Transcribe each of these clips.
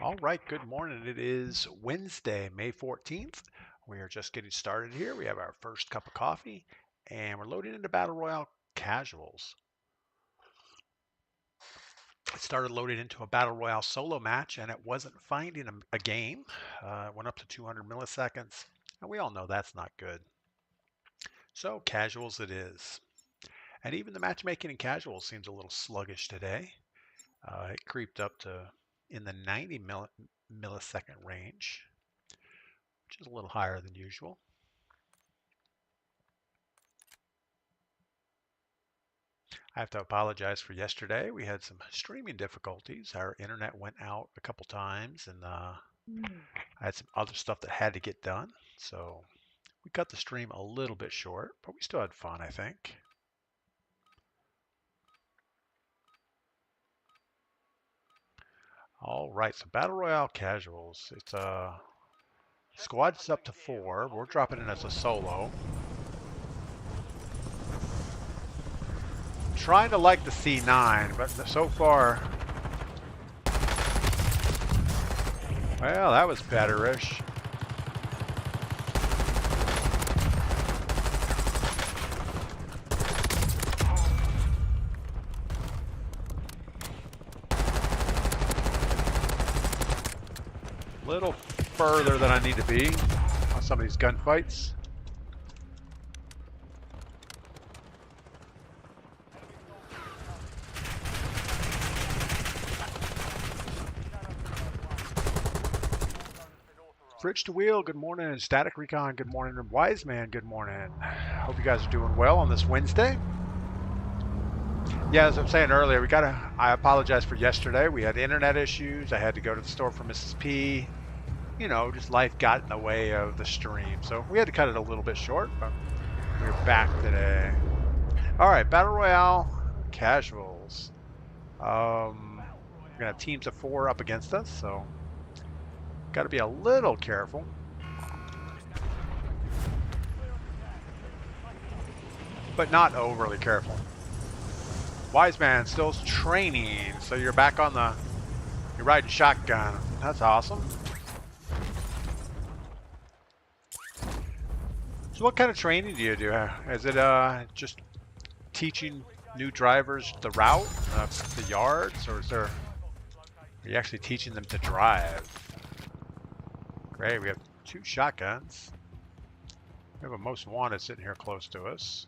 All right, good morning. It is Wednesday, May 14th. We are just getting started here. We have our first cup of coffee and we're loading into Battle Royale casuals. I started loading into a Battle Royale solo match and it wasn't finding a game. It went up to 200 milliseconds, and we all know that's not good. So casuals it is. And even the matchmaking in casuals seems a little sluggish today. It creeped up to in the 90 millisecond range, which is a little higher than usual. I have to apologize for yesterday. We had some streaming difficulties. Our internet went out a couple times, and I had some other stuff that had to get done. So we cut the stream a little bit short, but we still had fun, I think. All right, so Battle Royale casuals. It's squad's up to 4. We're dropping in as a solo. Trying to like the C9, but so far, well, that was better-ish. Little further than I need to be on some of these gunfights. Fridge to Wheel, good morning. Static Recon, good morning. And Wise Man, good morning. Hope you guys are doing well on this Wednesday. Yeah, as I'm saying earlier, I apologize for yesterday. We had internet issues. I had to go to the store for Mrs. P. You know, just life got in the way of the stream. So we had to cut it a little bit short, but we're back today. All right, Battle Royale casuals. We're going to have teams of 4 up against us, so got to be a little careful. But not overly careful. Wise Man still training, so you're back on you're riding shotgun. That's awesome. So what kind of training do you do? Is it just teaching new drivers the route, the yards, or are you actually teaching them to drive? Great, we have 2 shotguns. We have a most wanted sitting here close to us.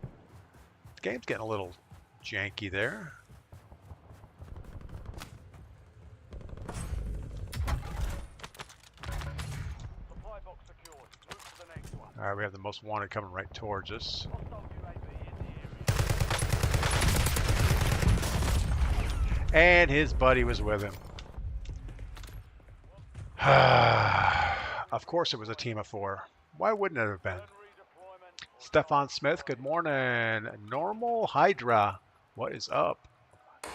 The game's getting a little janky there. All right, we have the most wanted coming right towards us. And his buddy was with him. Of course it was a team of 4. Why wouldn't it have been? Stefan Smith, good morning. Normal Hydra, what is up? I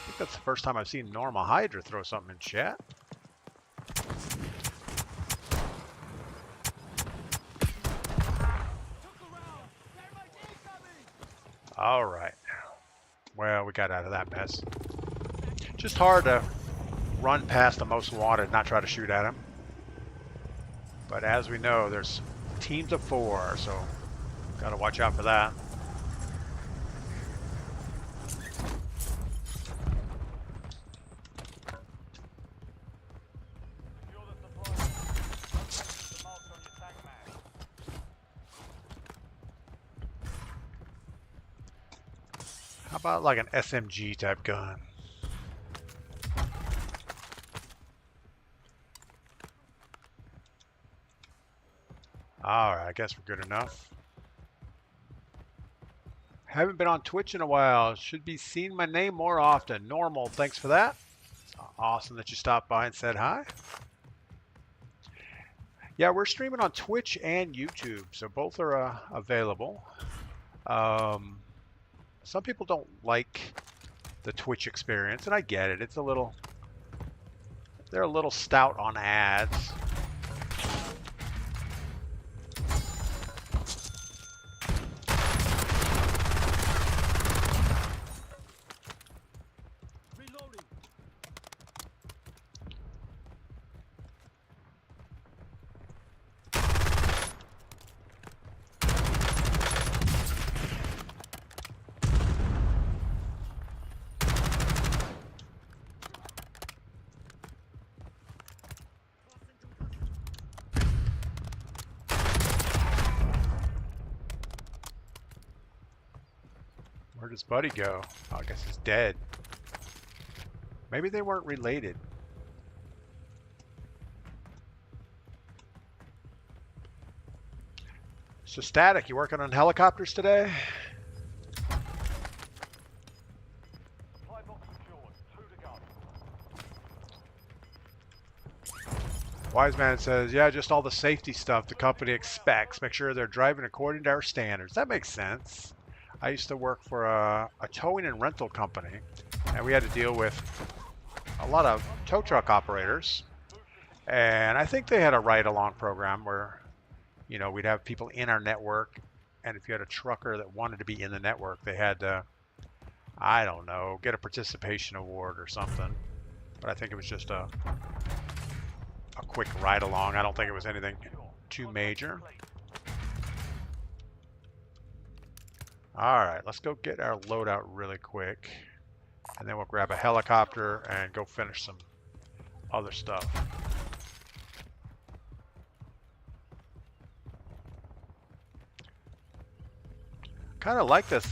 think that's the first time I've seen Normal Hydra throw something in chat. All right. Well, we got out of that mess. Just hard to run past the most wanted and not try to shoot at him. But as we know, there's teams of 4, so got to watch out for that. How about like an SMG type gun? All right, I guess we're good enough. Haven't been on Twitch in a while. Should be seeing my name more often. Normal, thanks for that. Awesome that you stopped by and said hi. Yeah, we're streaming on Twitch and YouTube, so both are available. Some people don't like the Twitch experience, and I get it. It's they're a little stout on ads. Where'd his buddy go? Oh, I guess he's dead. Maybe they weren't related. So Static, you working on helicopters today? Wise Man says, yeah, just all the safety stuff the company expects. Make sure they're driving according to our standards. That makes sense. I used to work for a towing and rental company, and we had to deal with a lot of tow truck operators. And I think they had a ride-along program where, you know, we'd have people in our network, and if you had a trucker that wanted to be in the network, they had to, I don't know, get a participation award or something. But I think it was just a quick ride along. I don't think it was anything too major. All right, let's go get our loadout really quick, and then we'll grab a helicopter and go finish some other stuff. Kind of like this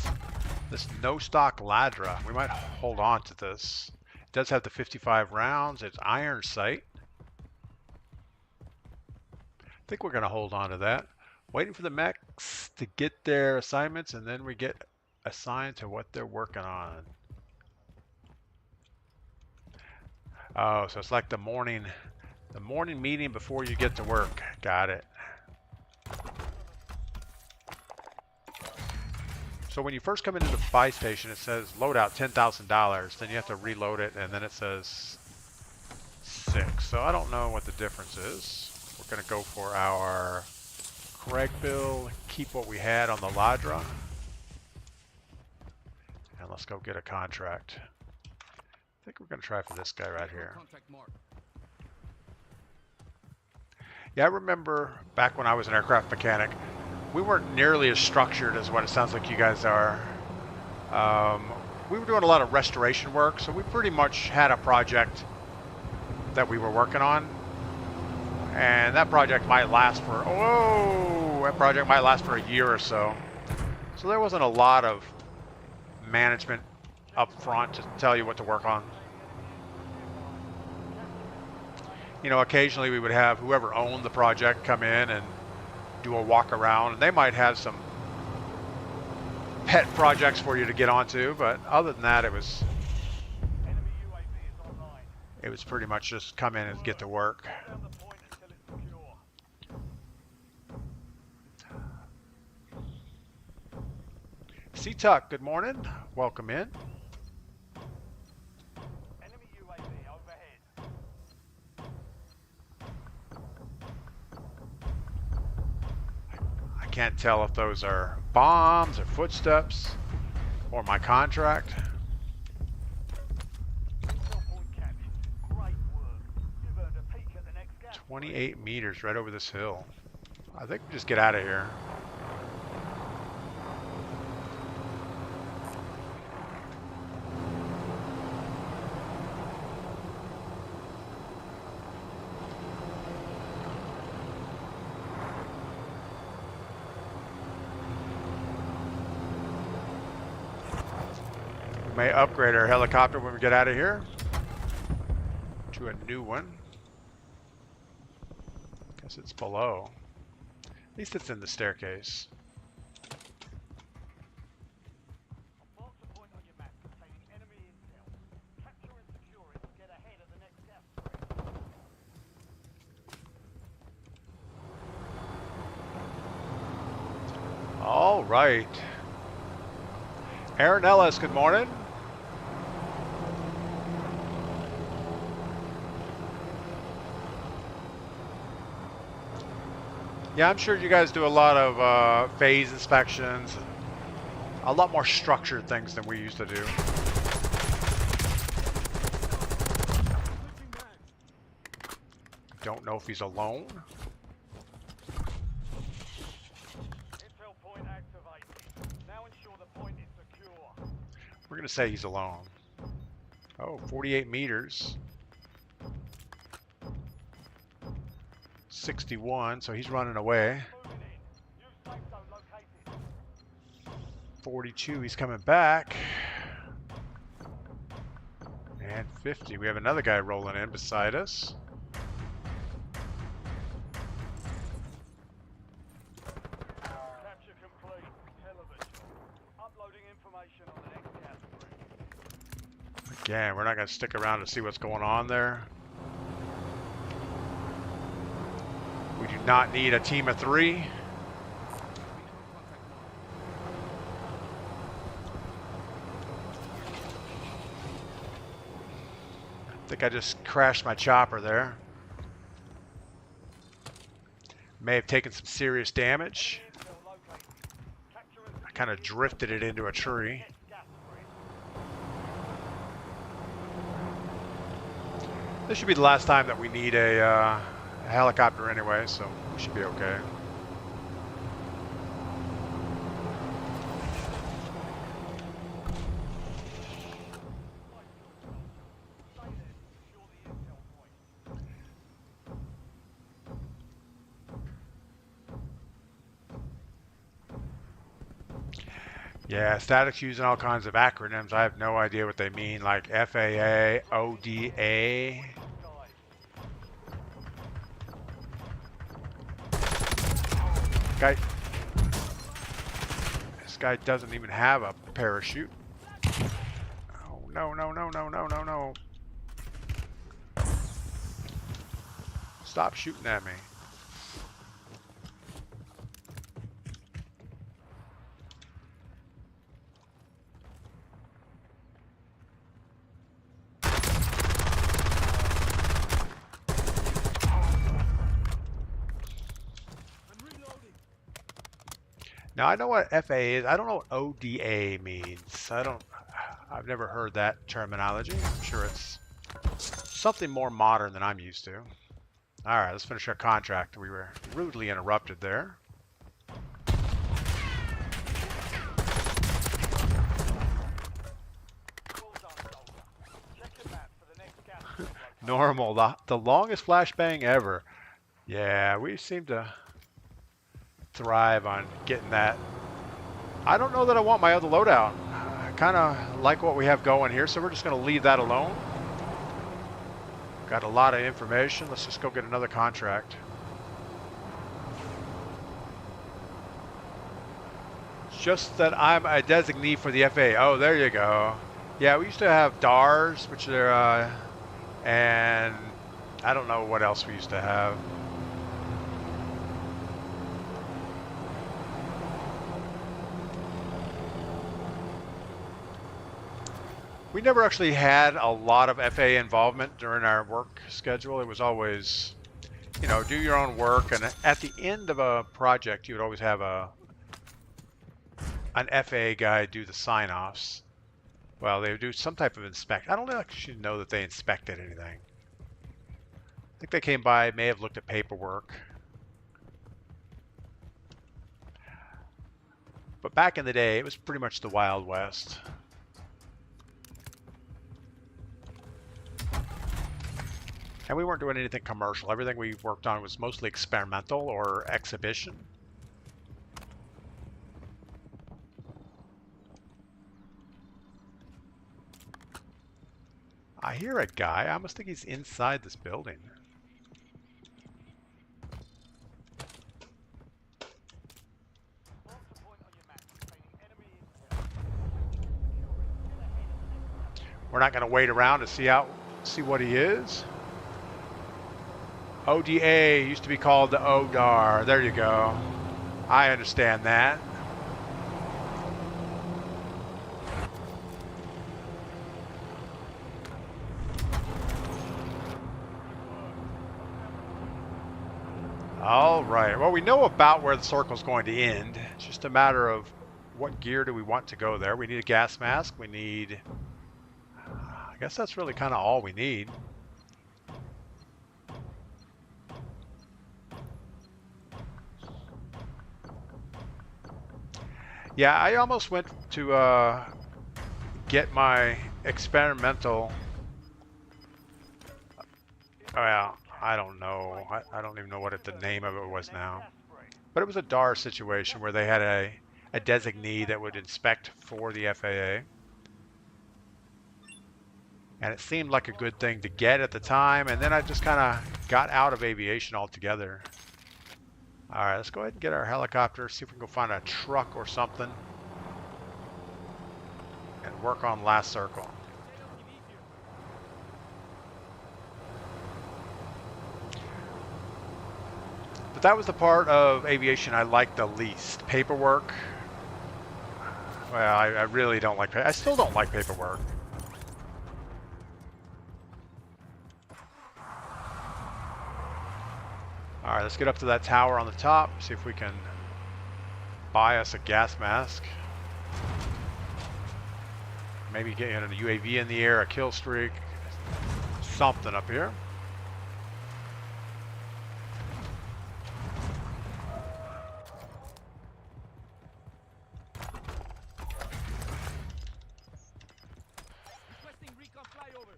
no stock Ladra. We might hold on to this. It does have the 55 rounds. It's iron sight. I think we're going to hold on to that. Waiting for the mechs to get their assignments, and then we get assigned to what they're working on. Oh, so it's like the morning meeting before you get to work. Got it. So when you first come into the buy station, it says loadout $10,000. Then you have to reload it, and then it says 6. So I don't know what the difference is. We're going to go for our Craig bill, keep what we had on the Ladra, and let's go get a contract. I think we're going to try for this guy right here. Yeah, I remember back when I was an aircraft mechanic, we weren't nearly as structured as what it sounds like you guys are. We were doing a lot of restoration work, so we pretty much had a project that we were working on. And that project might last for, a year or so. So there wasn't a lot of management up front to tell you what to work on. You know, occasionally we would have whoever owned the project come in and do a walk around, and they might have some pet projects for you to get onto, but other than that, it was pretty much just come in and get to work. C-Tuck, good morning. Welcome in. I can't tell if those are bombs or footsteps or my contract. 28 meters right over this hill. I think we just get out of here. We may upgrade our helicopter when we get out of here to a new one. Guess it's below. At least it's in the staircase. All right. Aaron Ellis, good morning. Yeah, I'm sure you guys do a lot of phase inspections, a lot more structured things than we used to do. Don't know if he's alone. We're going to say he's alone. Oh, 48 meters. 61, so he's running away. 42, he's coming back. And 50, we have another guy rolling in beside us. Capture complete. Television. Uploading information on the next gas grid. Again, we're not going to stick around to see what's going on there. We do not need a team of 3. I think I just crashed my chopper there. May have taken some serious damage. I kind of drifted it into a tree. This should be the last time that we need a helicopter anyway, so we should be okay. Yeah, static's using all kinds of acronyms. I have no idea what they mean, like FAA, ODA. This guy doesn't even have a parachute. Oh, no, no, no, no, no, no, no. Stop shooting at me. Now I know what FAA is. I don't know what ODA means. I've never heard that terminology. I'm sure it's something more modern than I'm used to. All right, let's finish our contract. We were rudely interrupted there. Normal, the longest flashbang ever. Yeah, we seem to thrive on getting that. I don't know that I want my other loadout. I kind of like what we have going here, so we're just going to leave that alone. Got a lot of information. Let's just go get another contract. It's just that I'm a designee for the FAA. Oh, there you go. Yeah, we used to have DARs, which are, and I don't know what else we used to have. We never actually had a lot of FAA involvement during our work schedule. It was always, you know, do your own work, and at the end of a project, you would always have an FAA guy do the sign-offs. Well, they would do some type of inspection. I don't actually know that they inspected anything. I think they came by, may have looked at paperwork. But back in the day, it was pretty much the Wild West. And we weren't doing anything commercial. Everything we worked on was mostly experimental or exhibition. I hear a guy. I almost think he's inside this building. We're not going to wait around to see what he is. ODA used to be called the ODAR. There you go. I understand that. All right. Well, we know about where the circle is going to end. It's just a matter of what gear do we want to go there. We need a gas mask. We need... I guess that's really kind of all we need. Yeah, I almost went to get my experimental... Well, I don't know. I don't even know what the name of it was now. But it was a DAR situation where they had a designee that would inspect for the FAA. And it seemed like a good thing to get at the time, and then I just kind of got out of aviation altogether. All right, let's go ahead and get our helicopter, see if we can go find a truck or something, and work on last circle. But that was the part of aviation I liked the least. Paperwork. Well, I really don't like. I still don't like paperwork. All right, let's get up to that tower on the top. See if we can buy us a gas mask. Maybe get a UAV in the air, a kill streak, something up here. Requesting recon flyover.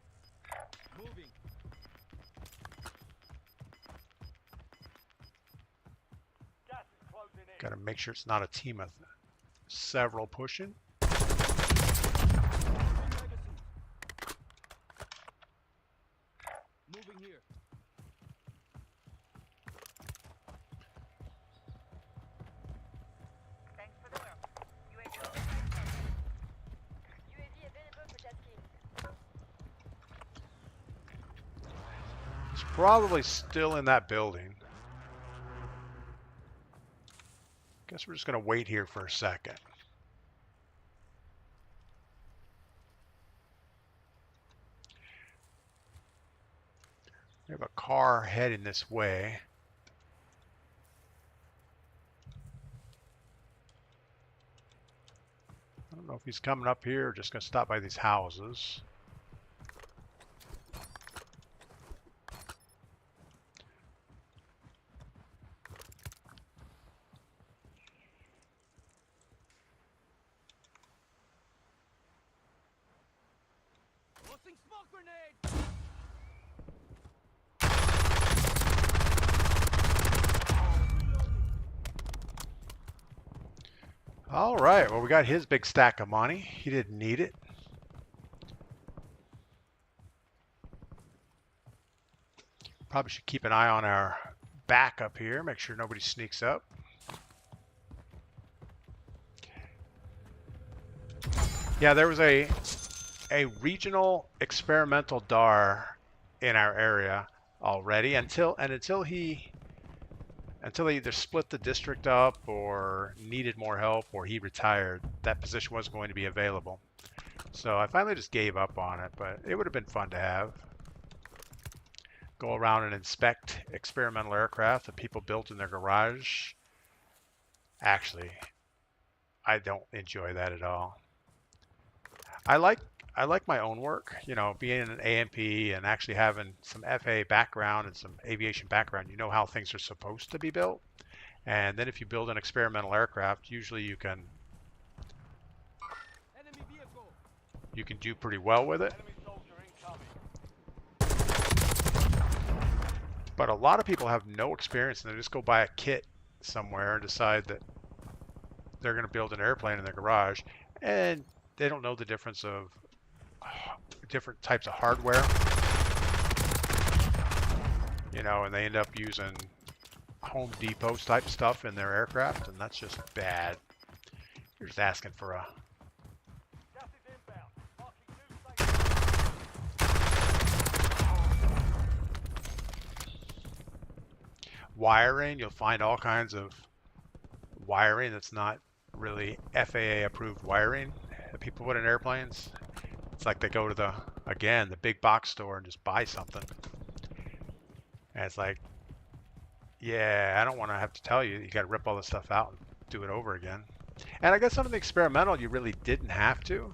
Moving. Gas is closing in. Got to make sure it's not a team of several pushing. Moving here. Thanks for the work. UAV available for tasking. It's probably still in that building. Guess we're just going to wait here for a second. We have a car heading this way. I don't know if he's coming up here or just going to stop by these houses. Tossing smoke grenade. All right, well, we got his big stack of money. He didn't need it. Probably should keep an eye on our back up here, make sure nobody sneaks up. Yeah, there was a regional experimental DAR in our area already until he either split the district up or needed more help or he retired. That position wasn't going to be available. So I finally just gave up on it, but it would have been fun to have. Go around and inspect experimental aircraft that people built in their garage. Actually, I don't enjoy that at all. I like my own work, you know, being an AMP and actually having some FA background and some aviation background. You know how things are supposed to be built. And then if you build an experimental aircraft, usually you can Enemy vehicle. do pretty well with it. Enemy soldier incoming. But a lot of people have no experience and they just go buy a kit somewhere and decide that they're going to build an airplane in their garage, and they don't know the difference of different types of hardware, you know, and they end up using Home Depot type stuff in their aircraft, and that's just bad. You're just asking for a Gas is inbound. Marking new station. wiring. You'll find all kinds of wiring that's not really FAA approved wiring that people put in airplanes. It's like they go to the big box store and just buy something. And it's like, yeah, I don't want to have to tell you. You got to rip all this stuff out and do it over again. And I guess some of the experimental you really didn't have to.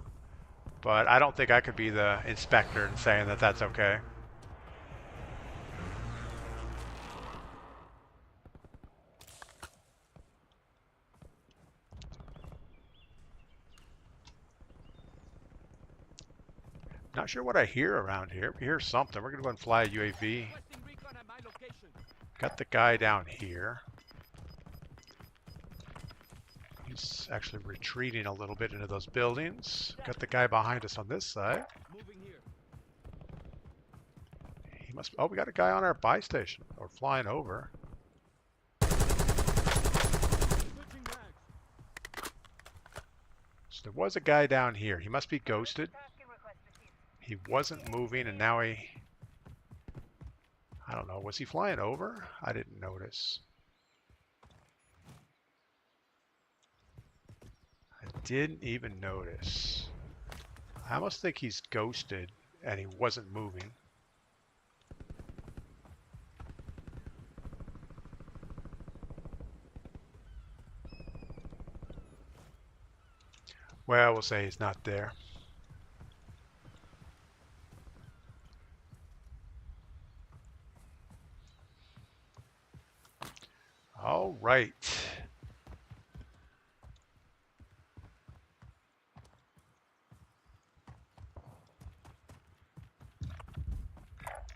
But I don't think I could be the inspector and saying that that's okay. Not sure what I hear around here. We hear something. We're going to go and fly a UAV. Requesting recon at my location. Got the guy down here. He He's actually retreating a little bit into those buildings. Got the guy behind us on this side. Moving here. He must. Oh, we got a guy on our buy station or flying over. Switching mags. So there was a guy down here. He must be ghosted. Tasking request received. He wasn't moving, and now he. I don't know. Was he flying over? I didn't notice. I didn't even notice. I almost think he's ghosted and he wasn't moving. Well, we'll say he's not there. All right.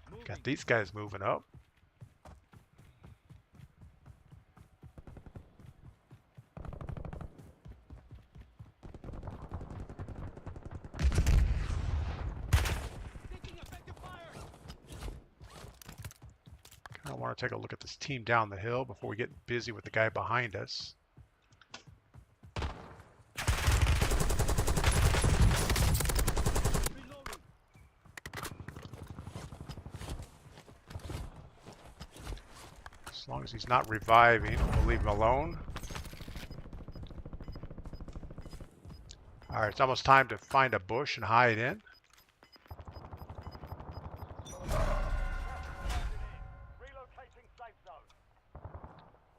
Moving. Got these guys moving up. Taking effective fire. I want to take a look at this team down the hill before we get busy with the guy behind us. Reloading. As long as he's not reviving, we'll leave him alone. All right, it's almost time to find a bush and hide in. Relocating safe zone.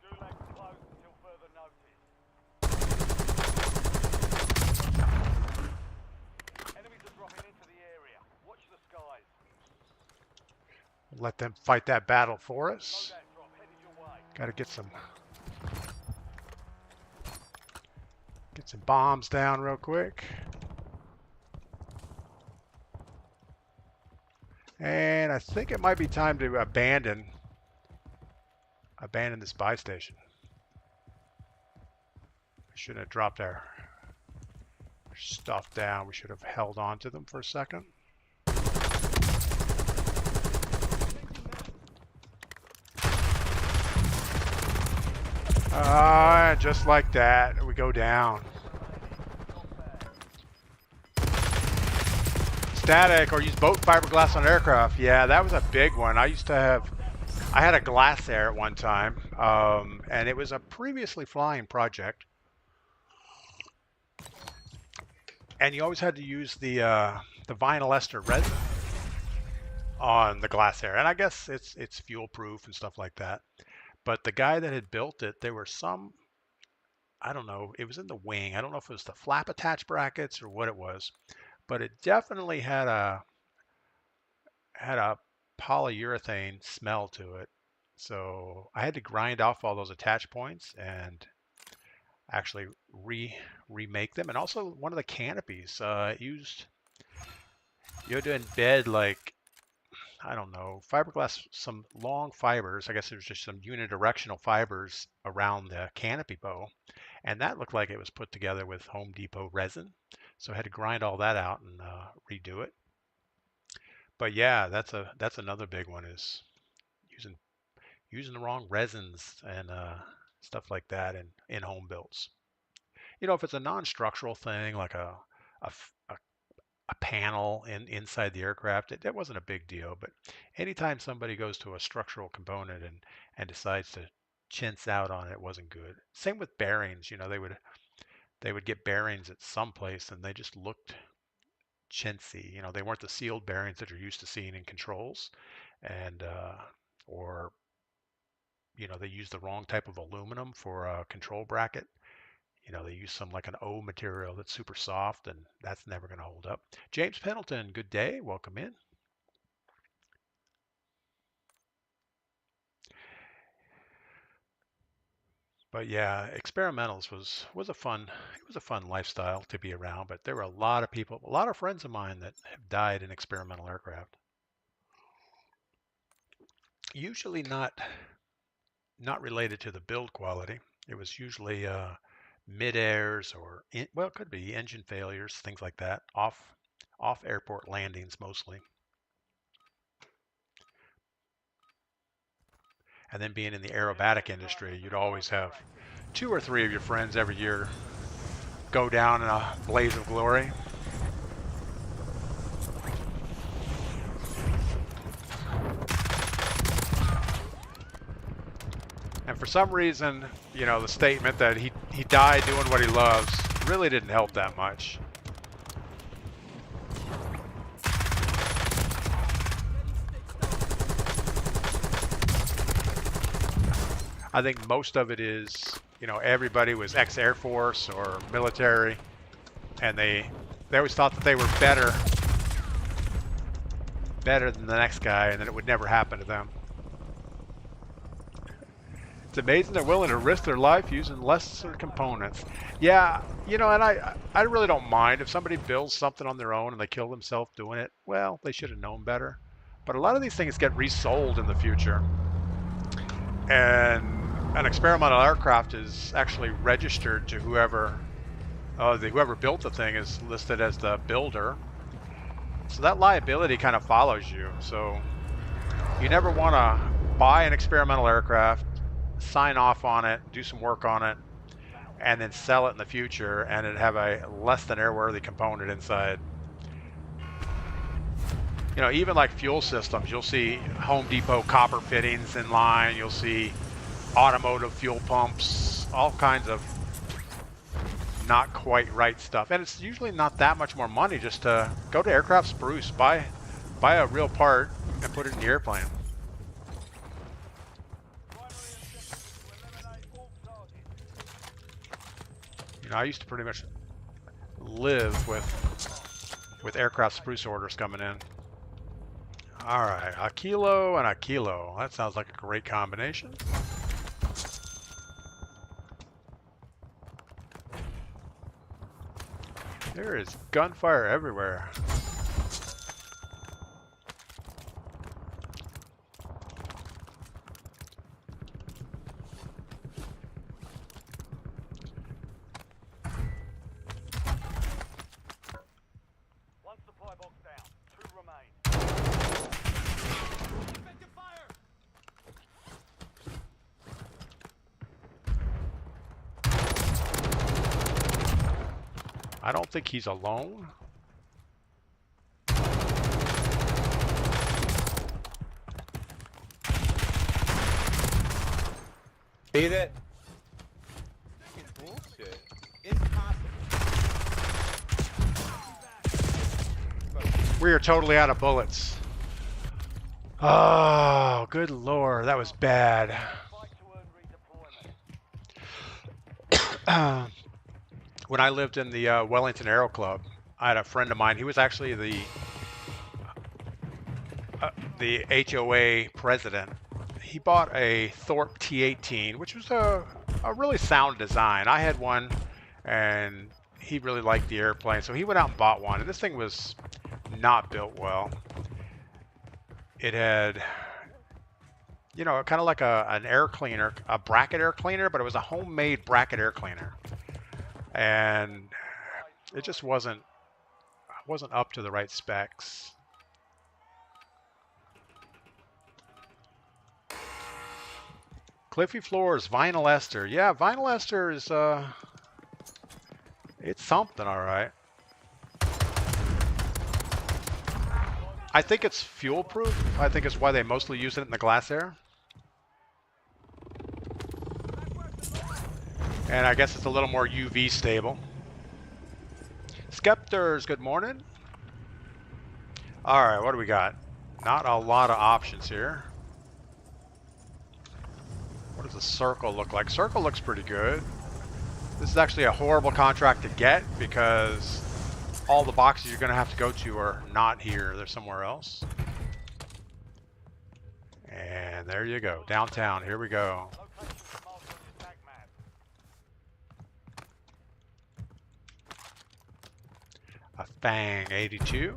Gulag closed until further notice. Enemies are dropping into the area. Watch the skies. Let them fight that battle for us. Loadout drop headed your way. Got to get some bombs down real quick. And I think it might be time to abandon this buy station. We shouldn't have dropped our stuff down. We should have held on to them for a second. Just like that, we go down. Static, or use boat fiberglass on aircraft. Yeah, that was a big one. I had a glass there at one time, and it was a previously flying project. And you always had to use the vinyl ester resin on the glass air, and I guess it's fuel proof and stuff like that. But the guy that had built it, there were some, I don't know, it was in the wing. I don't know if it was the flap attach brackets or what it was, but it definitely had a polyurethane smell to it. So I had to grind off all those attach points and actually remake them. And also one of the canopies you had to embed, like, I don't know, fiberglass, some long fibers. I guess there's just some unidirectional fibers around the canopy bow. And that looked like it was put together with Home Depot resin. So I had to grind all that out and redo it. But yeah, that's another big one, is using the wrong resins and stuff like that in home builds. You know, if it's a non-structural thing like a panel inside the aircraft, that wasn't a big deal. But anytime somebody goes to a structural component and decides to chintz out on it, it wasn't good. Same with bearings. You know, they would get bearings at some place and they just looked chintzy. You know, they weren't the sealed bearings that you're used to seeing in controls, and or you know, they used the wrong type of aluminum for a control bracket. You know, they use some like an O material that's super soft, and that's never going to hold up. James Pendleton, good day. Welcome in. But yeah, experimentals was a fun lifestyle to be around. But there were a lot of people, a lot of friends of mine that have died in experimental aircraft. Usually not related to the build quality. It was usually mid-airs or well, it could be engine failures, things like that. Off airport landings mostly. And then being in the aerobatic industry, you'd always have 2 or 3 of your friends every year go down in a blaze of glory. And for some reason, you know, the statement that he died doing what he loves really didn't help that much. I think most of it is, you know, everybody was ex-Air Force or military, and they always thought that they were better than the next guy, and that it would never happen to them. It's amazing they're willing to risk their life using lesser components. Yeah, you know, and I really don't mind if somebody builds something on their own and they kill themselves doing it. Well, they should have known better. But a lot of these things get resold in the future. And an experimental aircraft is actually registered to whoever built the thing is listed as the builder. So that liability kind of follows you. So you never want to buy an experimental aircraft, sign off on it, do some work on it, and then sell it in the future and it have a less than airworthy component inside. You know, even like fuel systems, you'll see Home Depot copper fittings in line, you'll see automotive fuel pumps, all kinds of not quite right stuff. And it's usually not that much more money just to go to Aircraft Spruce, buy a real part and put it in the airplane. You know, I used to pretty much live with Aircraft Spruce orders coming in. All right, a kilo and a kilo. That sounds like a great combination. There is gunfire everywhere. One supply box down. 2 remain. Effective fire! I don't think he's alone. Beat it. Bullshit. Impossible. We are totally out of bullets. Oh, good lord, that was bad. Fight to earn redeployment. When I lived in the Wellington Aero Club, I had a friend of mine. He was actually the HOA president. He bought a Thorpe T-18, which was a really sound design. I had one, and he really liked the airplane, so he went out and bought one. And this thing was not built well. It had, you know, kind of like an air cleaner, a bracket air cleaner, but it was a homemade bracket air cleaner. And it just wasn't up to the right specs. Cliffy floors, vinyl ester. Yeah, vinyl ester is it's something, all right. I think it's fuel proof. I think it's why they mostly use it in the glass air. And I guess it's a little more UV stable. Skepters, good morning. All right, what do we got? Not a lot of options here. What does the circle look like? Circle looks pretty good. This is actually a horrible contract to get because all the boxes you're going to have to go to are not here. They're somewhere else. And there you go. Downtown. Here we go. Location marked on your attack map. A Fang 82.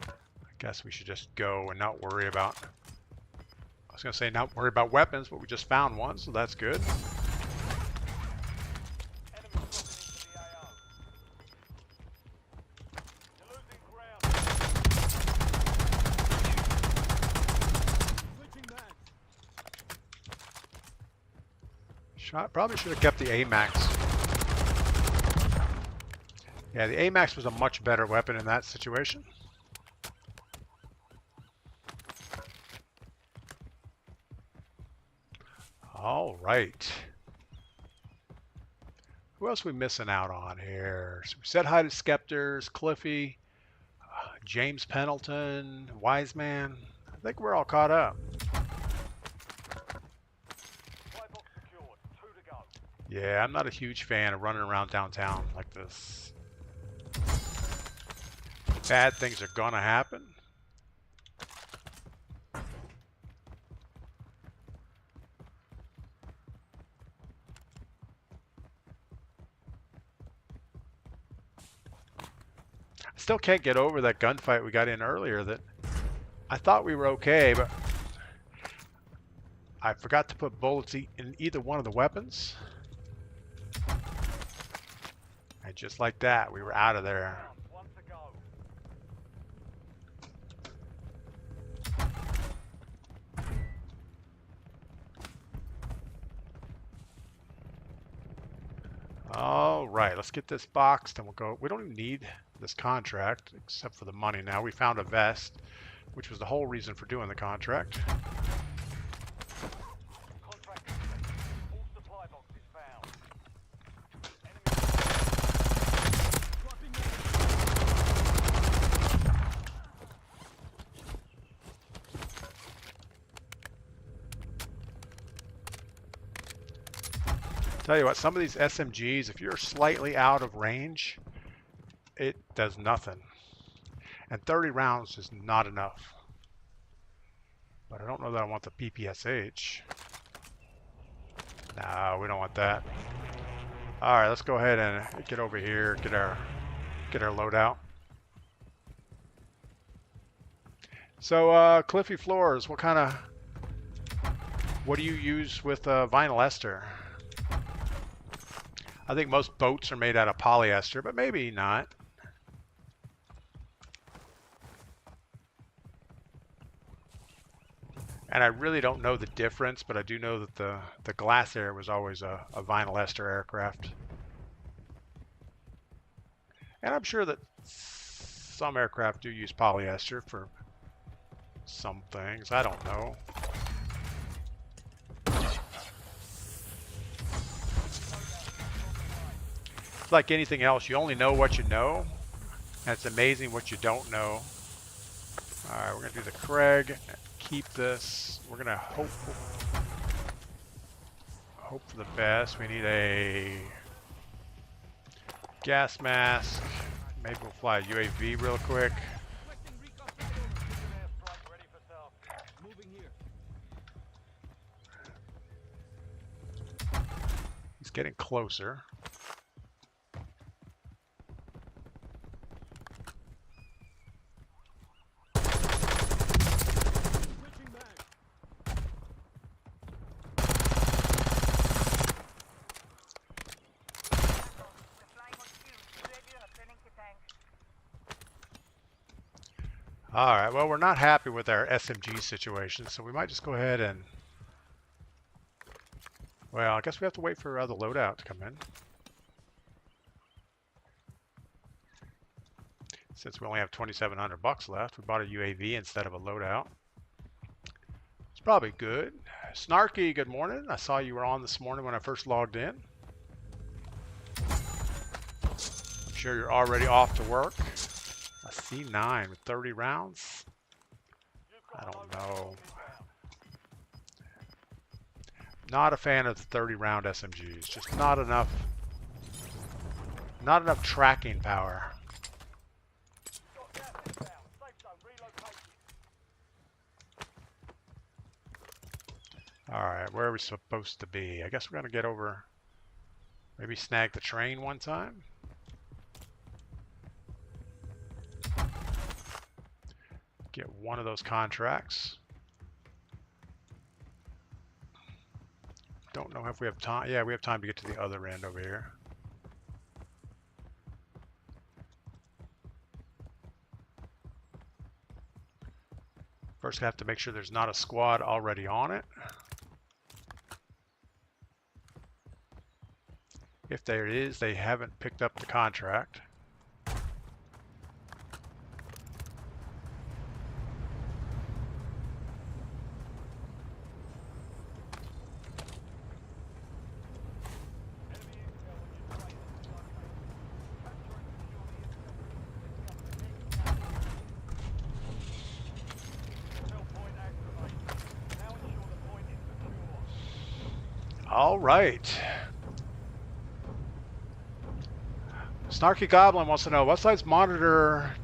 I guess we should just go and not worry about a was going to say not worry about weapons, but we just found one, so that's good. Probably should have kept the AMAX. Yeah, the AMAX was a much better weapon in that situation. All right. Who else are we missing out on here? So we said hi to Skeptors, Cliffy, James Pendleton, Wiseman. I think we're all caught up. Yeah, I'm not a huge fan of running around downtown like this. Bad things are gonna happen. Still can't get over that gunfight we got in earlier. That I thought we were okay, but I forgot to put bullets in either one of the weapons. And just like that, we were out of there. All right, let's get this boxed and we'll go. We don't even need this contract except for the money now. We found a vest, which was the whole reason for doing the contract. Tell you what, some of these SMGs, if you're slightly out of range, it does nothing. And 30 rounds is not enough. But I don't know that I want the PPSH. No, we don't want that. All right, let's go ahead and get over here, get our loadout. So, Cliffy Floors, what do you use with vinyl ester? I think most boats are made out of polyester, but maybe not. And I really don't know the difference, but I do know that the Glass Air was always a vinyl ester aircraft. And I'm sure that some aircraft do use polyester for some things. I don't know. It's like anything else. You only know what you know. And it's amazing what you don't know. All right, we're going to do the Craig. Keep this. We're going to hope for the best. We need a gas mask. Maybe we'll fly a UAV real quick. He's getting closer. All right, well, we're not happy with our SMG situation, so we might just go ahead and... Well, I guess we have to wait for the loadout to come in. Since we only have 2,700 bucks left, we bought a UAV instead of a loadout. It's probably good. Snarky, good morning. I saw you were on this morning when I first logged in. I'm sure you're already off to work. A C9 with 30 rounds? I don't know. Not a fan of the 30 round SMGs. Just not enough tracking power. Alright, where are we supposed to be? I guess we're going to get over, maybe snag the train one time. Get one of those contracts. don't know if we have time. Yeah, we have time to get to the other end over here. First, I have to make sure there's not a squad already on it. If there is, they haven't picked up the contract. All right. Snarky Goblin wants to know, what size monitor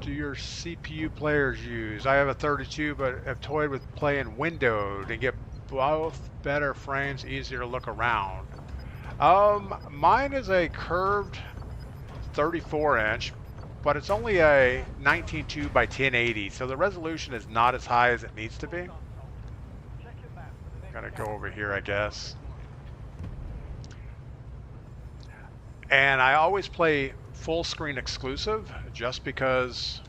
do your CPU players use? I have a 32, but have toyed with playing windowed and get both better frames, easier to look around. Mine is a curved 34-inch, but it's only a 19.2 by 1080, so the resolution is not as high as it needs to be. Gotta go over here, I guess. And I always play full screen exclusive just because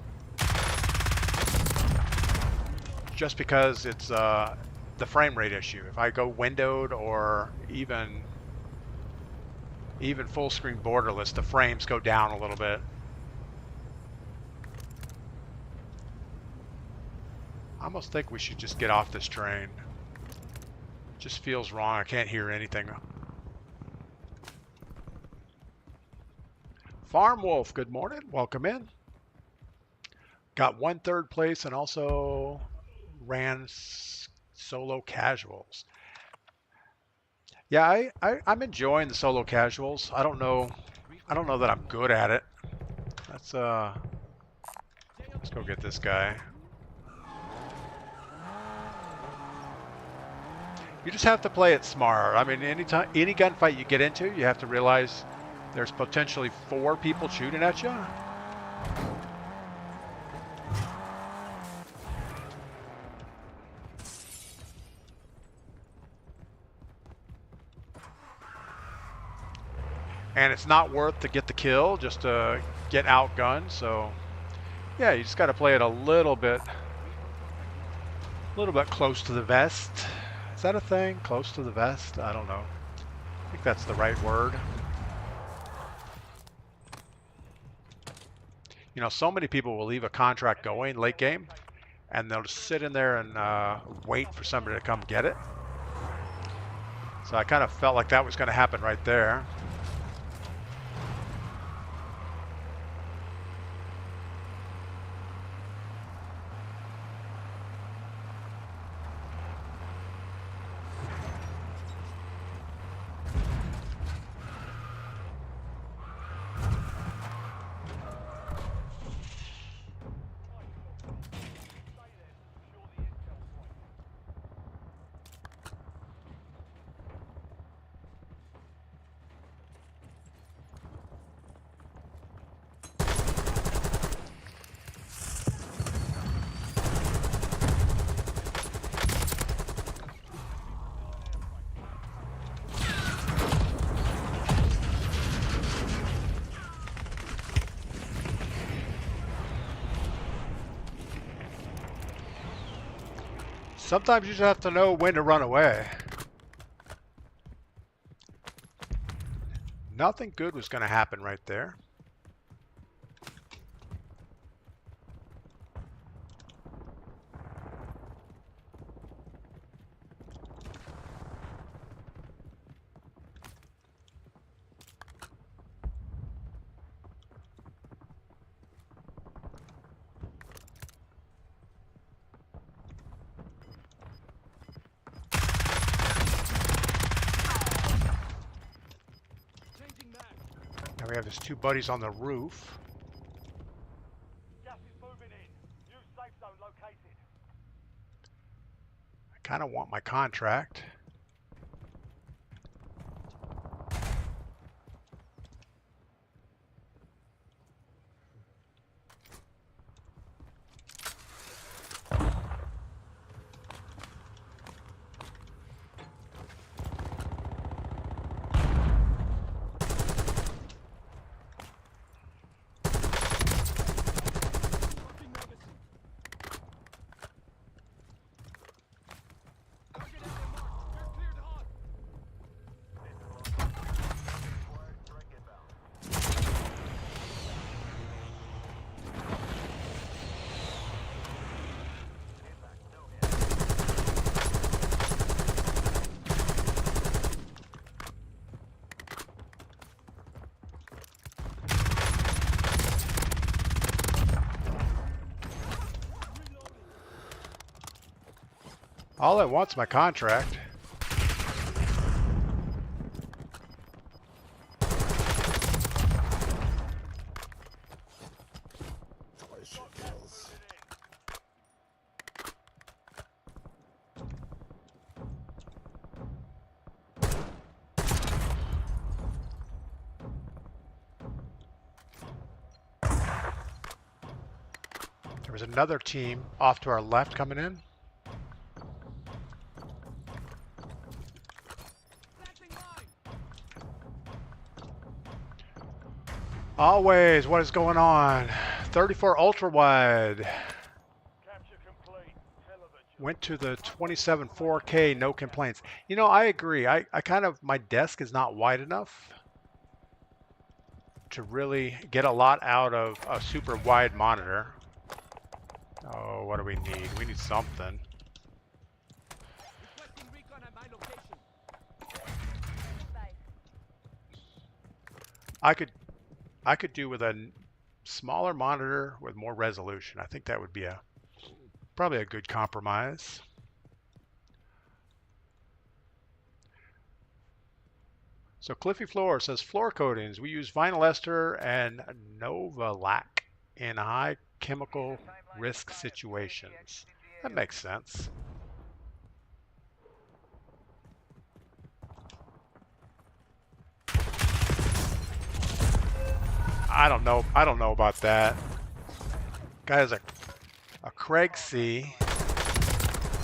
it's the frame rate issue. If I go windowed or even full screen borderless, the frames go down a little bit. I almost think we should just get off this train. It just feels wrong. I can't hear anything. Farm Wolf, good morning. Welcome in. Got 1 third place and also ran solo casuals. Yeah, I'm enjoying the solo casuals. I don't know that I'm good at it. Let's go get this guy. You just have to play it smart. I mean, any gunfight you get into, you have to realize there's potentially 4 people shooting at you. And it's not worth to get the kill just to get outgunned. So yeah, you just got to play it a little bit close to the vest. Is that a thing? Close to the vest? I don't know. I think that's the right word. You know, so many people will leave a contract going late game, and they'll just sit in there and wait for somebody to come get it. So I kind of felt like that was going to happen right there. Sometimes you just have to know when to run away. Nothing good was going to happen right there. Now we have his 2 buddies on the roof. Gas is moving in. New safe zone located. I kind of want my contract. All I want's my contract. Twice your kills. There was another team off to our left coming in. Always, what is going on? 34 ultra wide. Capture complete. Hell of a job. Went to the 27 4K, no complaints. You know, I agree. I kind of, my desk is not wide enough to really get a lot out of a super wide monitor. Oh, what do we need? We need something. Requesting recon at my location. I could do with a smaller monitor with more resolution. I think that would be probably a good compromise. So Cliffy Floor says floor coatings. We use vinyl ester and Novalac in high chemical risk situations. That makes sense. I don't know about that. Guy has a Craig C.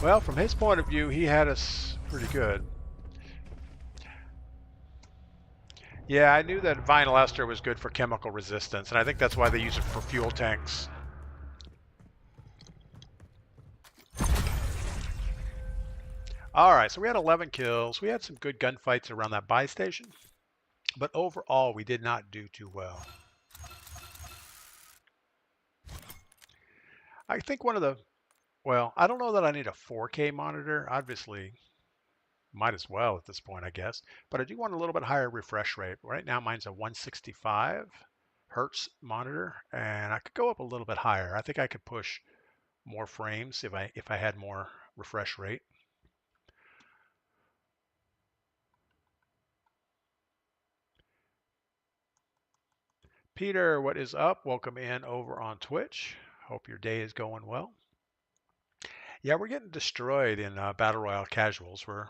Well, from his point of view, he had us pretty good. Yeah, I knew that vinyl ester was good for chemical resistance, and I think that's why they use it for fuel tanks. All right, so we had 11 kills. We had some good gunfights around that buy station, but overall, we did not do too well. I think well, I don't know that I need a 4K monitor. Obviously, might as well at this point, I guess. But I do want a little bit higher refresh rate. Right now, mine's a 165 hertz monitor, and I could go up a little bit higher. I think I could push more frames if I had more refresh rate. Peter, what is up? Welcome in over on Twitch. Hope your day is going well. Yeah, we're getting destroyed in Battle Royale casuals. We're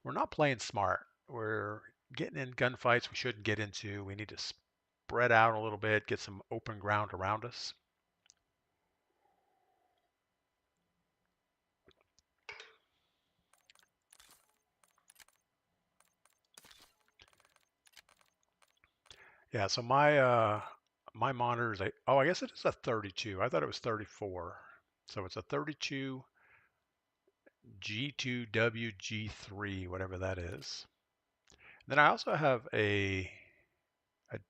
not playing smart. We're getting in gunfights we shouldn't get into. We need to spread out a little bit, get some open ground around us. Yeah, so my monitor is I guess it is a 32. I thought it was 34. So it's a 32 G2WG3, whatever that is. Then I also have a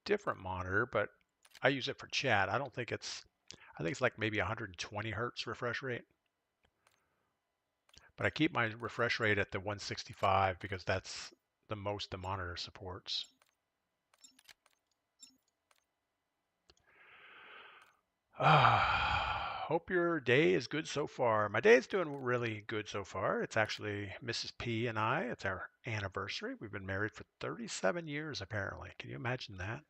different monitor, but I use it for chat. I think it's like maybe 120 hertz refresh rate. But I keep my refresh rate at the 165 because that's the most the monitor supports. Hope your day is good so far. My day is doing really good so far. It's actually Mrs. P and I. It's our anniversary. We've been married for 37 years, apparently. Can you imagine that?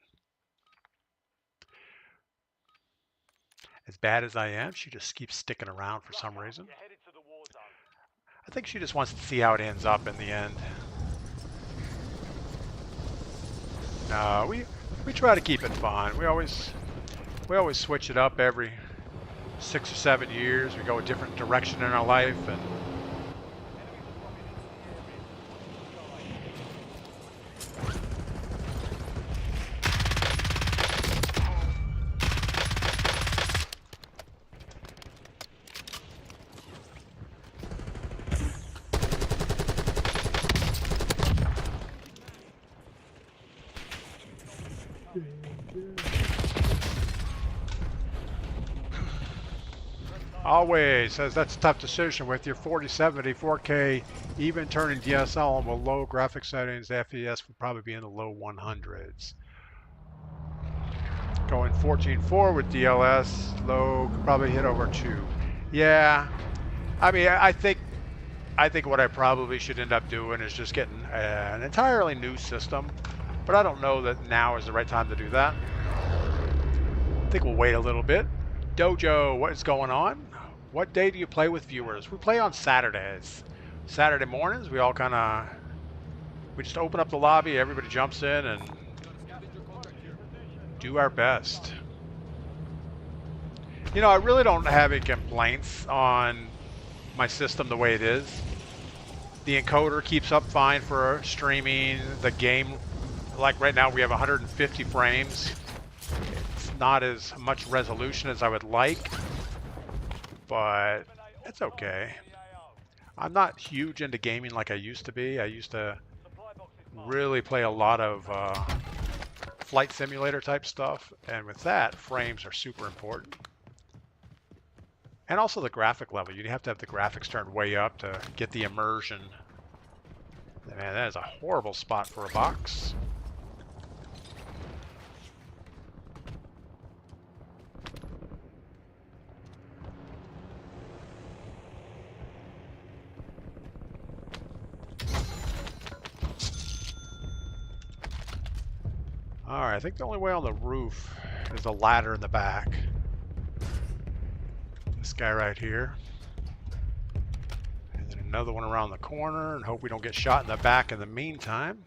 As bad as I am, she just keeps sticking around for some reason. You're headed to the war zone. I think she just wants to see how it ends up in the end. No, we try to keep it fun. We always switch it up every 6 or 7 years. We go a different direction in our life, and always says that's a tough decision with your 4070 4K, even turning DSL with low graphic settings. The FPS would probably be in the low 100s. Going 14.4 with DLS, low could probably hit over 2. Yeah, I mean, I think I think what I probably should end up doing is just getting an entirely new system, but I don't know that now is the right time to do that. I think we'll wait a little bit. Dojo, what is going on? What day do you play with viewers? We play on Saturdays. Saturday mornings, we just open up the lobby, everybody jumps in and do our best. You know, I really don't have any complaints on my system the way it is. The encoder keeps up fine for streaming. The game, like right now, we have 150 frames. It's not as much resolution as I would like, but it's okay. I'm not huge into gaming like I used to be. I used to really play a lot of flight simulator type stuff, and with that, frames are super important. And also the graphic level. You have to have the graphics turned way up to get the immersion. Man, that is a horrible spot for a box. Alright, I think the only way on the roof is the ladder in the back. This guy right here. And then another one around the corner, and hope we don't get shot in the back in the meantime.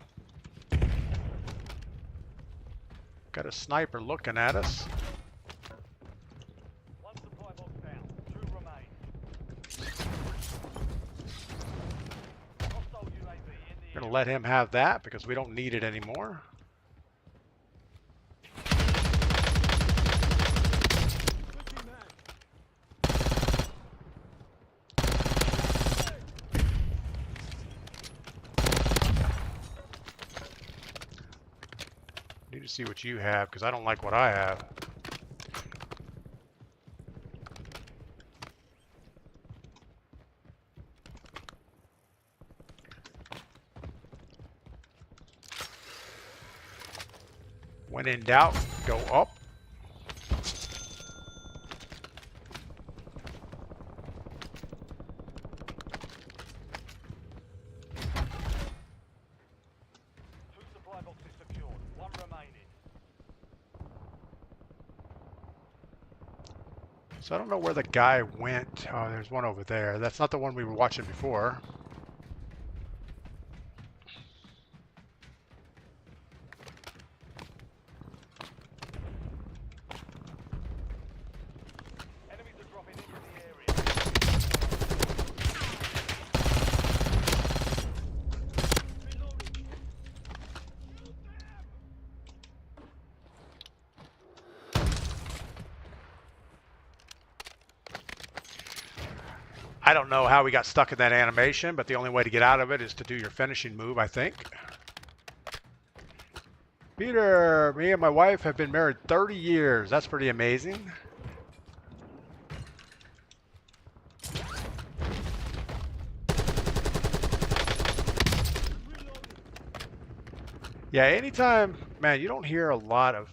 Got a sniper looking at us. One supply box down. 2 remain. Hostile UAV in the Gonna let him have that because we don't need it anymore. Need to see what you have because I don't like what I have. When in doubt, go up. supply boxes secured. 1 remaining. So I don't know where the guy went. Oh, there's one over there. That's not the one we were watching before. Enemies are dropping into the area. I don't know how we got stuck in that animation, but the only way to get out of it is to do your finishing move, I think. Peter, me and my wife have been married 30 years. That's pretty amazing. Yeah, anytime, man, you don't hear a lot of...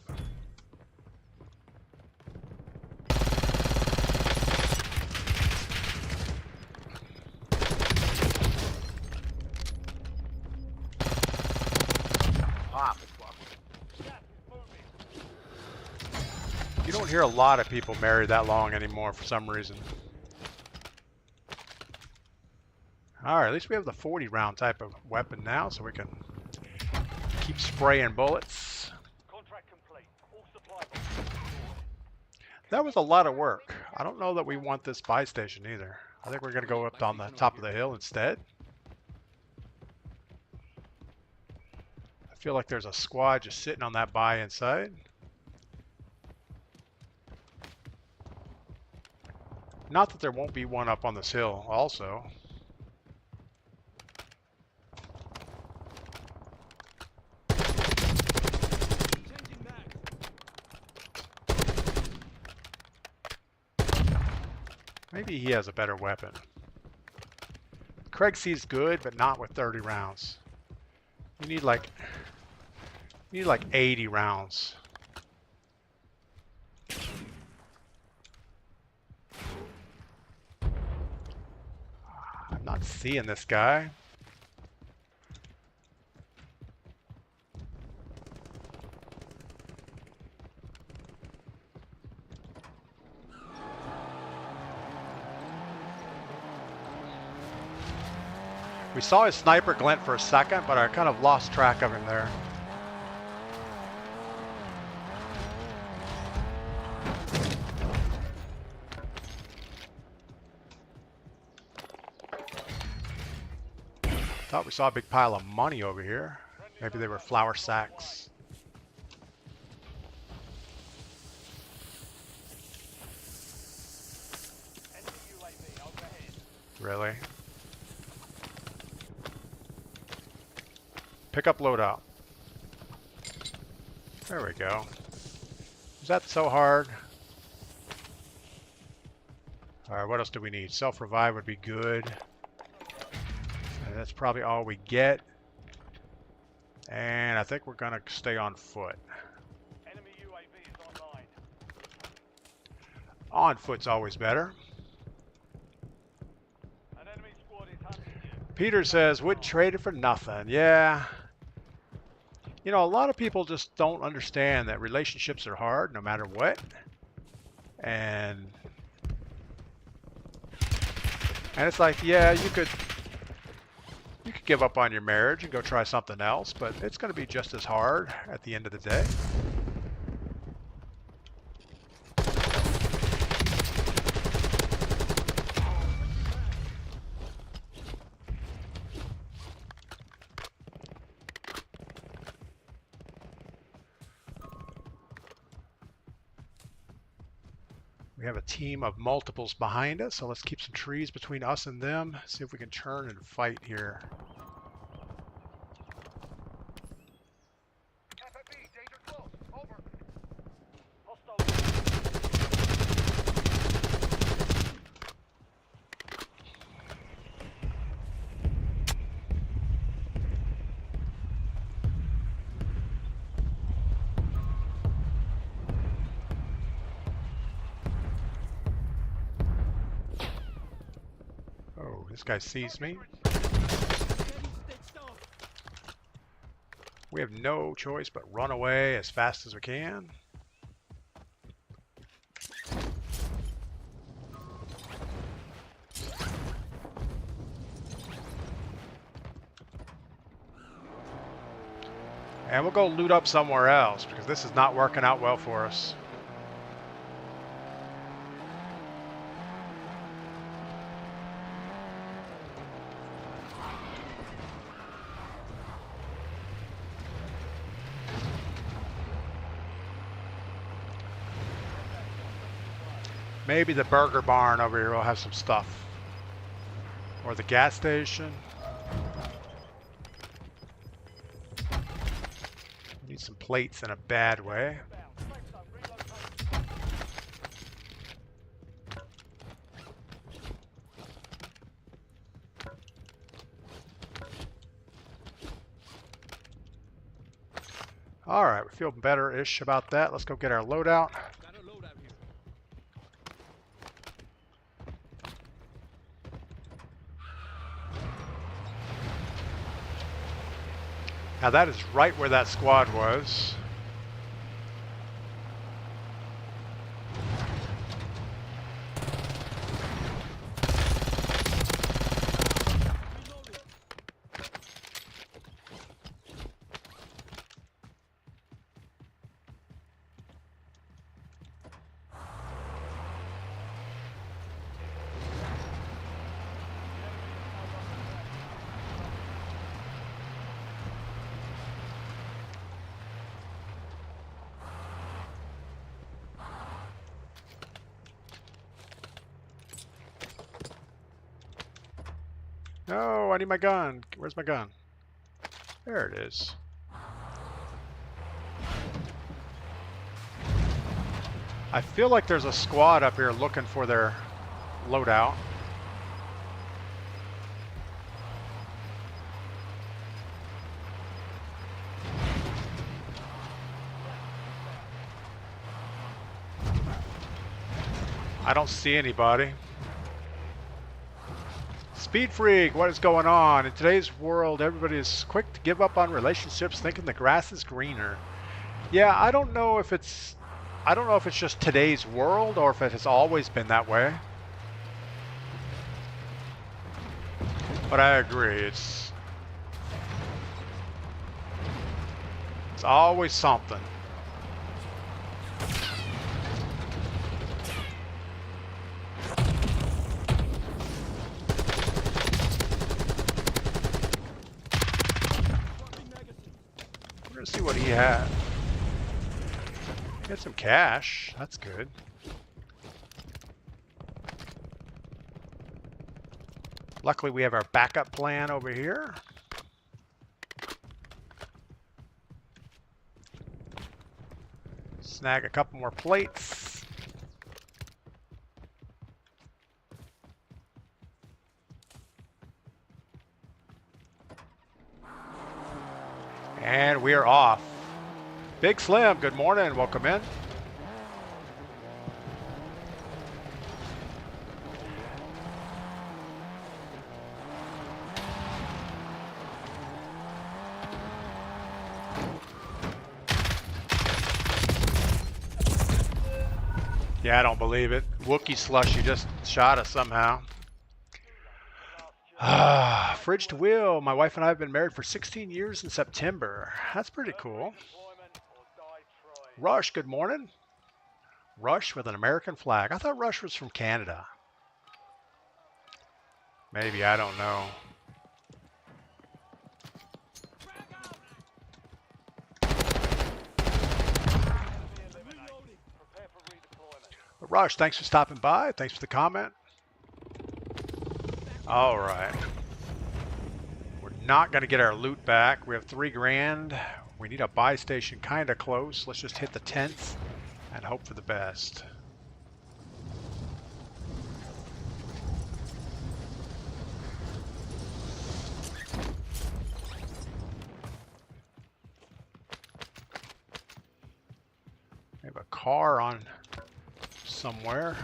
You don't hear a lot of people married that long anymore for some reason. Alright, at least we have the 40 round type of weapon now, so we can keep spraying bullets. Contract complete. All supply boxes. That was a lot of work. I don't know that we want this buy station either. I think we're going to go up on the top of the hill instead. I feel like there's a squad just sitting on that buy inside. Not that there won't be one up on this hill also. Maybe he has a better weapon. Craig C's good, but not with 30 rounds. You need like 80 rounds. I'm Not seeing this guy. We saw his sniper glint for a second, but I kind of lost track of him there. Thought we saw a big pile of money over here. Maybe they were flour sacks. Enemy UAV overhead. Really? Pick up loadout. There we go. Is that so hard? Alright, what else do we need? Self-revive would be good. And that's probably all we get. And I think we're gonna stay on foot. Enemy UAV is online. On foot's always better. An enemy squad is hunting you. Peter says, would trade it for nothing. Yeah. You know, a lot of people just don't understand that relationships are hard no matter what. And it's like, yeah, you could give up on your marriage and go try something else, but it's going to be just as hard at the end of the day. We have a team of multiples behind us, so let's keep some trees between us and them. See if we can turn and fight here. FFE, danger close. Over. Hostile. Oh, this guy sees me. We have no choice but run away as fast as we can. And we'll go loot up somewhere else because this is not working out well for us. Maybe the burger barn over here will have some stuff. Or the gas station. Need some plates in a bad way. All right, we feel better-ish about that. Let's go get our loadout. Now that is right where that squad was. No, I need my gun. Where's my gun? There it is. I feel like there's a squad up here looking for their loadout. I don't see anybody. Speed Freak, what is going on? In today's world, everybody is quick to give up on relationships thinking the grass is greener. Yeah, I don't know if it's just today's world or if it has always been that way. But I agree, it's always something. We're gonna see what he had. Get some cash. That's good. Luckily, we have our backup plan over here. Snag a couple more plates. And we are off. Big Slim, good morning. Welcome in. Yeah, I don't believe it. Wookie Slushy just shot us somehow. Fridge to wheel. My wife and I have been married for 16 years in September. That's pretty cool. Rush, good morning. Rush with an American flag. I thought Rush was from Canada. Maybe, I don't know. But Rush, thanks for stopping by. Thanks for the comment. All right. We're not going to get our loot back. We have 3 grand. We need a buy station kind of close. Let's just hit the tents and hope for the best. We have a car on somewhere.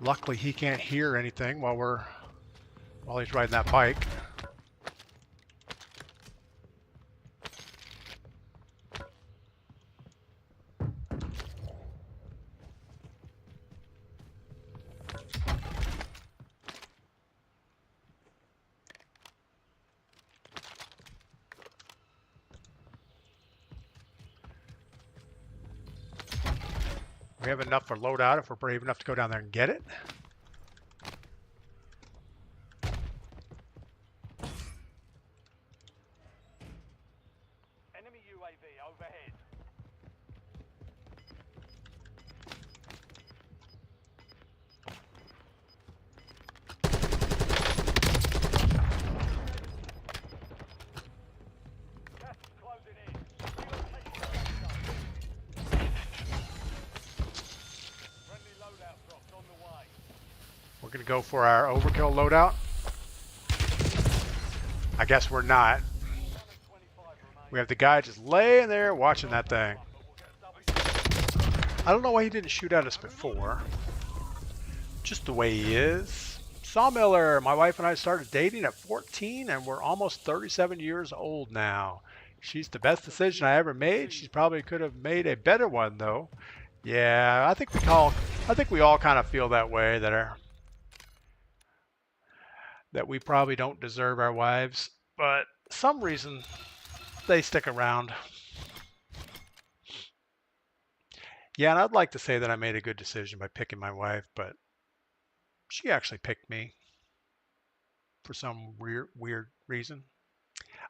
Luckily, he can't hear anything while he's riding that bike. We have enough for loadout if we're brave enough to go down there and get it. Enemy UAV overhead. Gas is closing in. Relocation zone. Friendly loadout drops on the way. We're going to go for our overkill loadout. I guess we're not. We have the guy just laying there watching that thing. I don't know why he didn't shoot at us before. Just the way he is. Sawmiller, my wife and I started dating at 14 and we're almost 37 years old now. She's the best decision I ever made. She probably could have made a better one though. Yeah, I think we all kind of feel that way, that we probably don't deserve our wives, but some reason they stick around. Yeah, and I'd like to say that I made a good decision by picking my wife, but she actually picked me for some weird reason.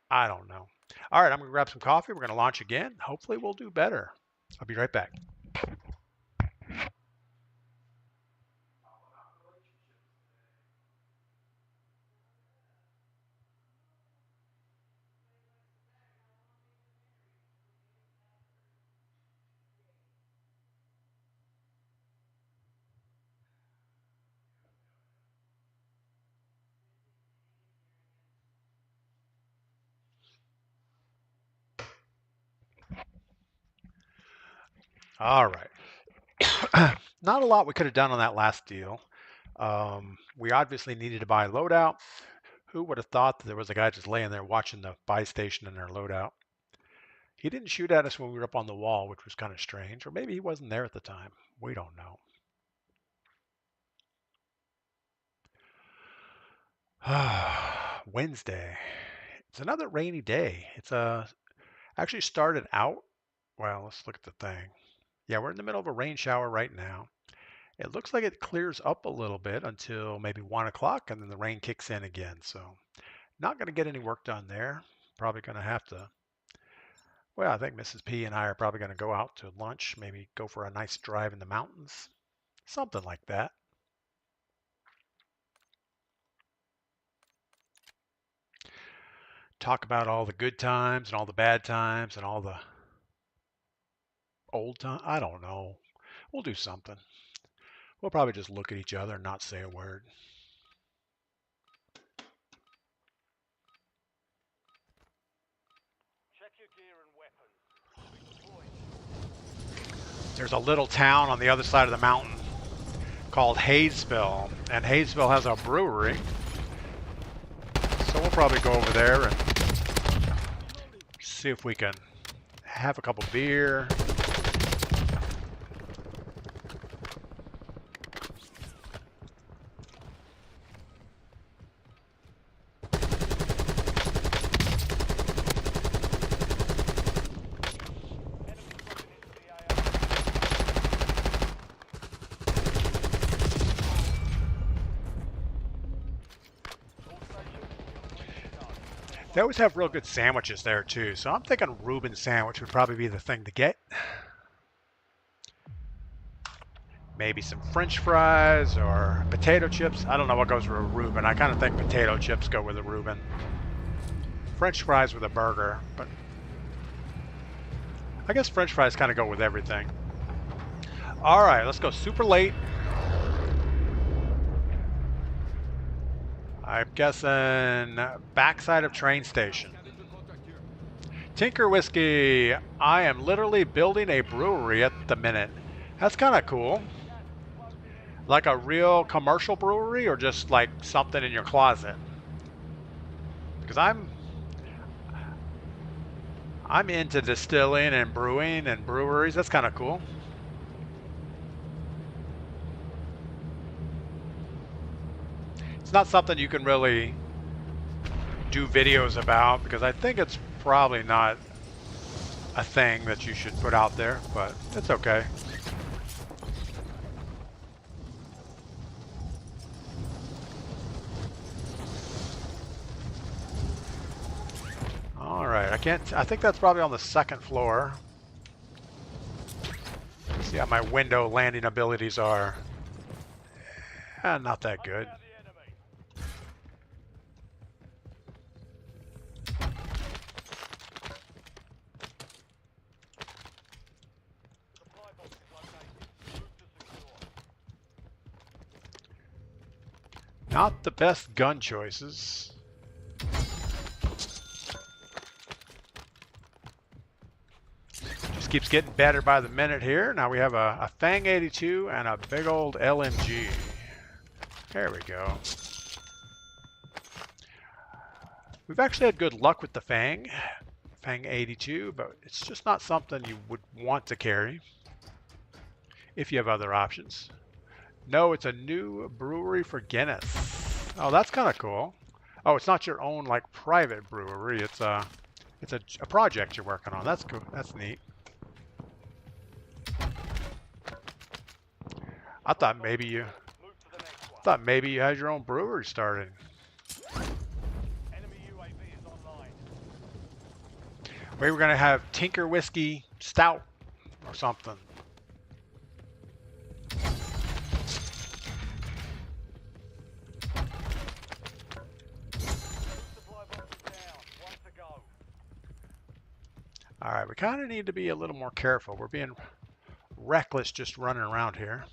I don't know. All right, I'm going to grab some coffee. We're going to launch again. Hopefully we'll do better. I'll be right back. All right. Not a lot we could have done on that last deal. We obviously needed to buy a loadout. Who would have thought that there was a guy just laying there watching the buy station in their loadout? He didn't shoot at us when we were up on the wall, which was kind of strange. Or maybe he wasn't there at the time. We don't know. Wednesday. It's another rainy day. It's actually started out. Well, let's look at the thing. Yeah, we're in the middle of a rain shower right now. It looks like it clears up a little bit until maybe 1 o'clock, and then the rain kicks in again. So not going to get any work done there. Probably going to have to. Well, I think Mrs. P and I are probably going to go out to lunch, maybe go for a nice drive in the mountains, something like that. Talk about all the good times and all the bad times and all the old times. I don't know. We'll do something. We'll probably just look at each other and not say a word. Check your gear and weapons. There's a little town on the other side of the mountain called Hayesville, and Hayesville has a brewery. So we'll probably go over there and see if we can have a couple beer. They always have real good sandwiches there too, so I'm thinking Reuben sandwich would probably be the thing to get. Maybe some French fries or potato chips. I don't know what goes with a Reuben. I kind of think potato chips go with a Reuben. French fries with a burger, but I guess French fries kind of go with everything. All right, let's go super late. I'm guessing backside of train station. Tinker Whiskey. I am literally building a brewery at the minute. That's kind of cool. Like a real commercial brewery or just like something in your closet? Because I'm into distilling and brewing and breweries. That's kind of cool. It's not something you can really do videos about because I think it's probably not a thing that you should put out there, but it's okay. All right, I think that's probably on the second floor. See how my window landing abilities are. Not that good. Not the best gun choices. Just keeps getting better by the minute here. Now we have a Fang 82 and a big old LMG. There we go. We've actually had good luck with the Fang 82, but it's just not something you would want to carry if you have other options. No, it's a new brewery for Guinness. Oh, that's kind of cool. Oh, it's not your own like private brewery. It's a project you're working on. That's cool. That's neat. I thought maybe you had your own brewery started. We were gonna have Tinker Whiskey Stout or something. All right, we kind of need to be a little more careful. We're being reckless just running around here.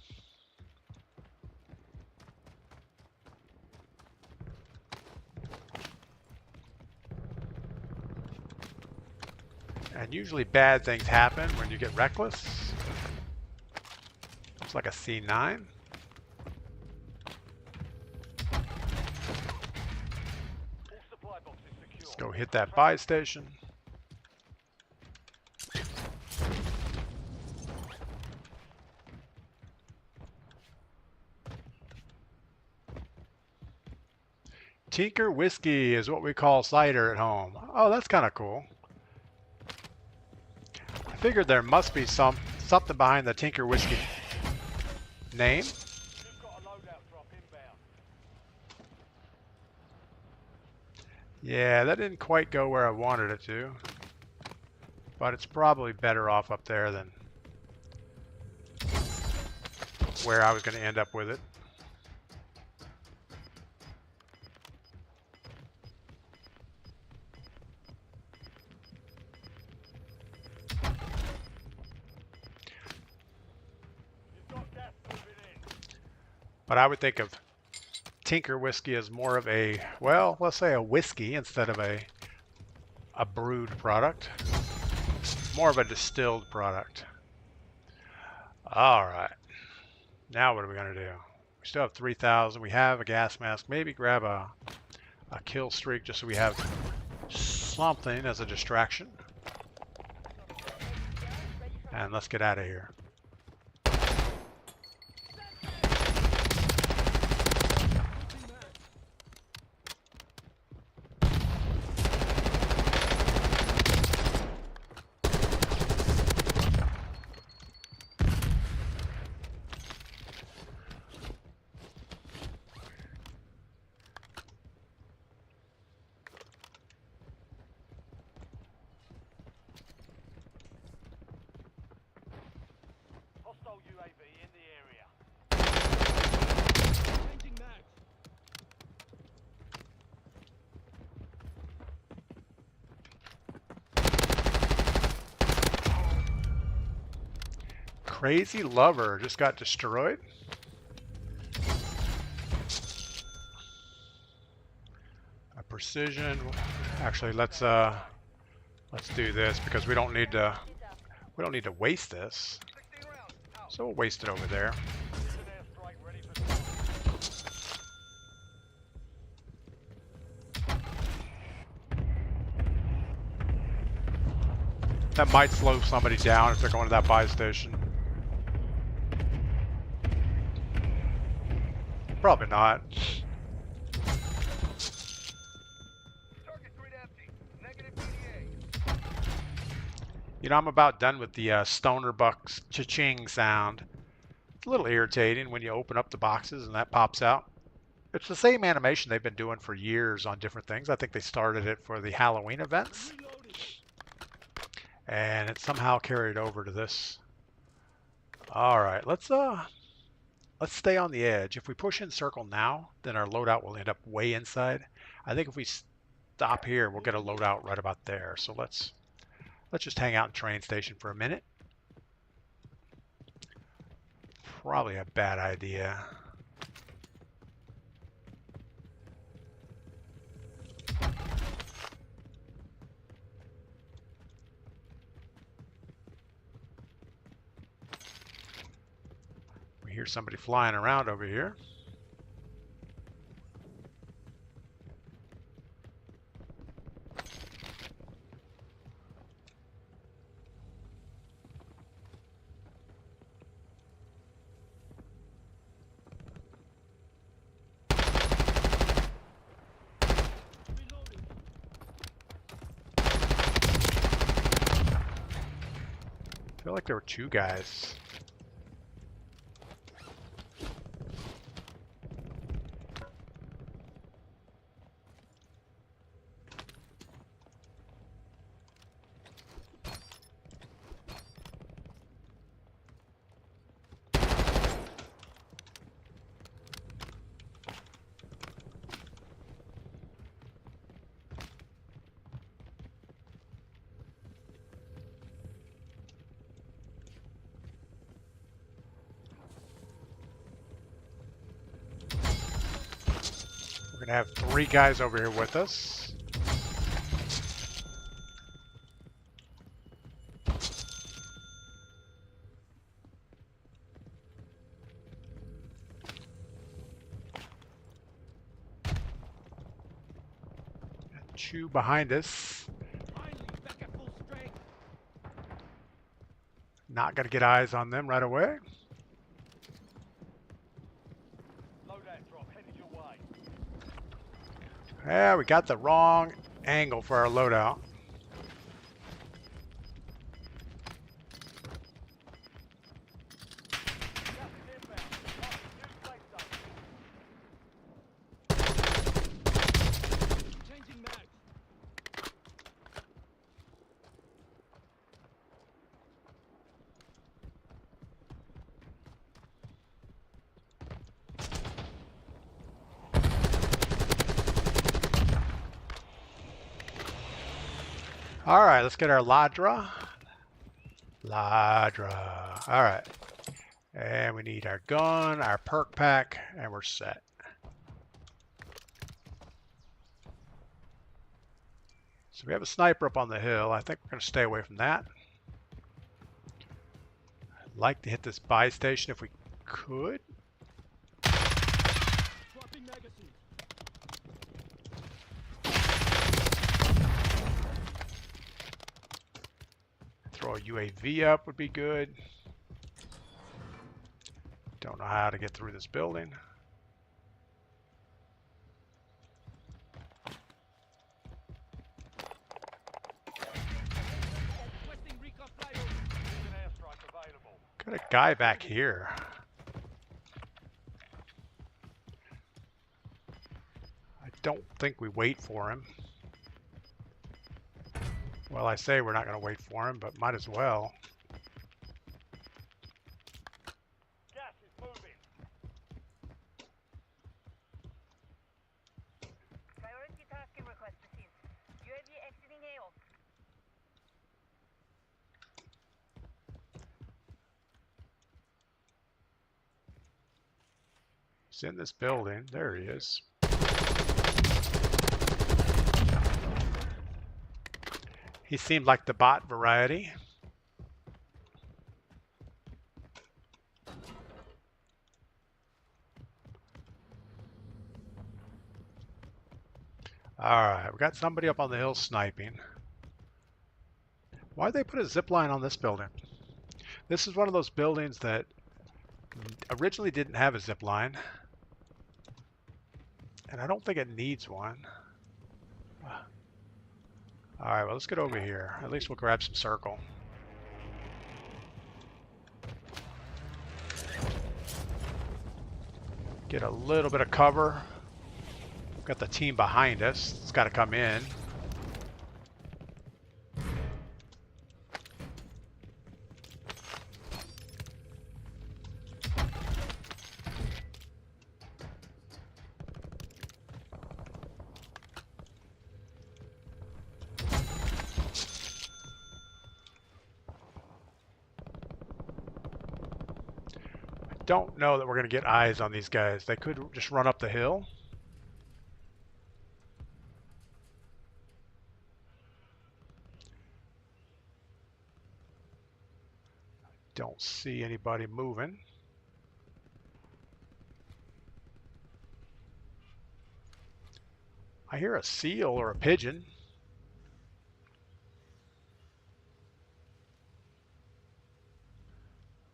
And usually bad things happen when you get reckless. Looks like a C9. hit that buy station. Tinker Whiskey is what we call cider at home. Oh, that's kind of cool. I figured there must be something behind the Tinker Whiskey name. You've got a loadout drop inbound. Yeah, that didn't quite go where I wanted it to. But it's probably better off up there than where I was going to end up with it. You've got gas moving in. But I would think of Tinker Whiskey as more of a, well, let's say a whiskey instead of a brewed product. More of a distilled product. All right. Now what are we going to do? We still have 3,000. We have a gas mask. Maybe grab a kill streak just so we have something as a distraction. And let's get out of here. Hostile UAV in the area. Crazy Lover just got destroyed. A precision. Actually, let's do this because we don't need to waste this. So we'll waste it over there. There's an airstrike ready for That might slow somebody down if they're going to that buy station. Probably not. target grid empty. Negative PDA. You know, I'm about done with the stoner bucks cha-ching sound. It's a little irritating when you open up the boxes and that pops out. It's the same animation they've been doing for years on different things. I think they started it for the Halloween events. And it somehow carried over to this. All right, let's stay on the edge. If we push in circle now, then our loadout will end up way inside. I think if we stop here, we'll get a loadout right about there. So let's just hang out in train station for a minute. Probably a bad idea. We hear somebody flying around over here. I feel like there were two guys. We're gonna have three guys over here with us. Two behind us. Not going to get eyes on them right away. Loadout drop headed your way. Yeah, we got the wrong angle for our loadout. Gas is inbound. Marking new safe zone. Changing mag. All right, let's get our Ladra. Ladra. All right. And we need our gun, our perk pack, and we're set. So we have a sniper up on the hill. I think we're going to stay away from that. I'd like to hit this buy station if we could. Dropping magazine. Throw a UAV up would be good. Don't know how to get through this building. Requesting recon flyover. An airstrike available. Got a guy back here. I don't think we wait for him. Well, I say we're not going to wait for him, but might as well. Gas is moving. Priority tasking request received. UAV exiting AO. He's in this building. There he is. He seemed like the bot variety. Alright, we got somebody up on the hill sniping. Why'd they put a zip line on this building? This is one of those buildings that originally didn't have a zip line. And I don't think it needs one. Alright, well, let's get over here. At least we'll grab some circle. Get a little bit of cover. Got the team behind us. It's got to come in. Don't know that we're going to get eyes on these guys. They could just run up the hill. Don't see anybody moving. I hear a seal or a pigeon.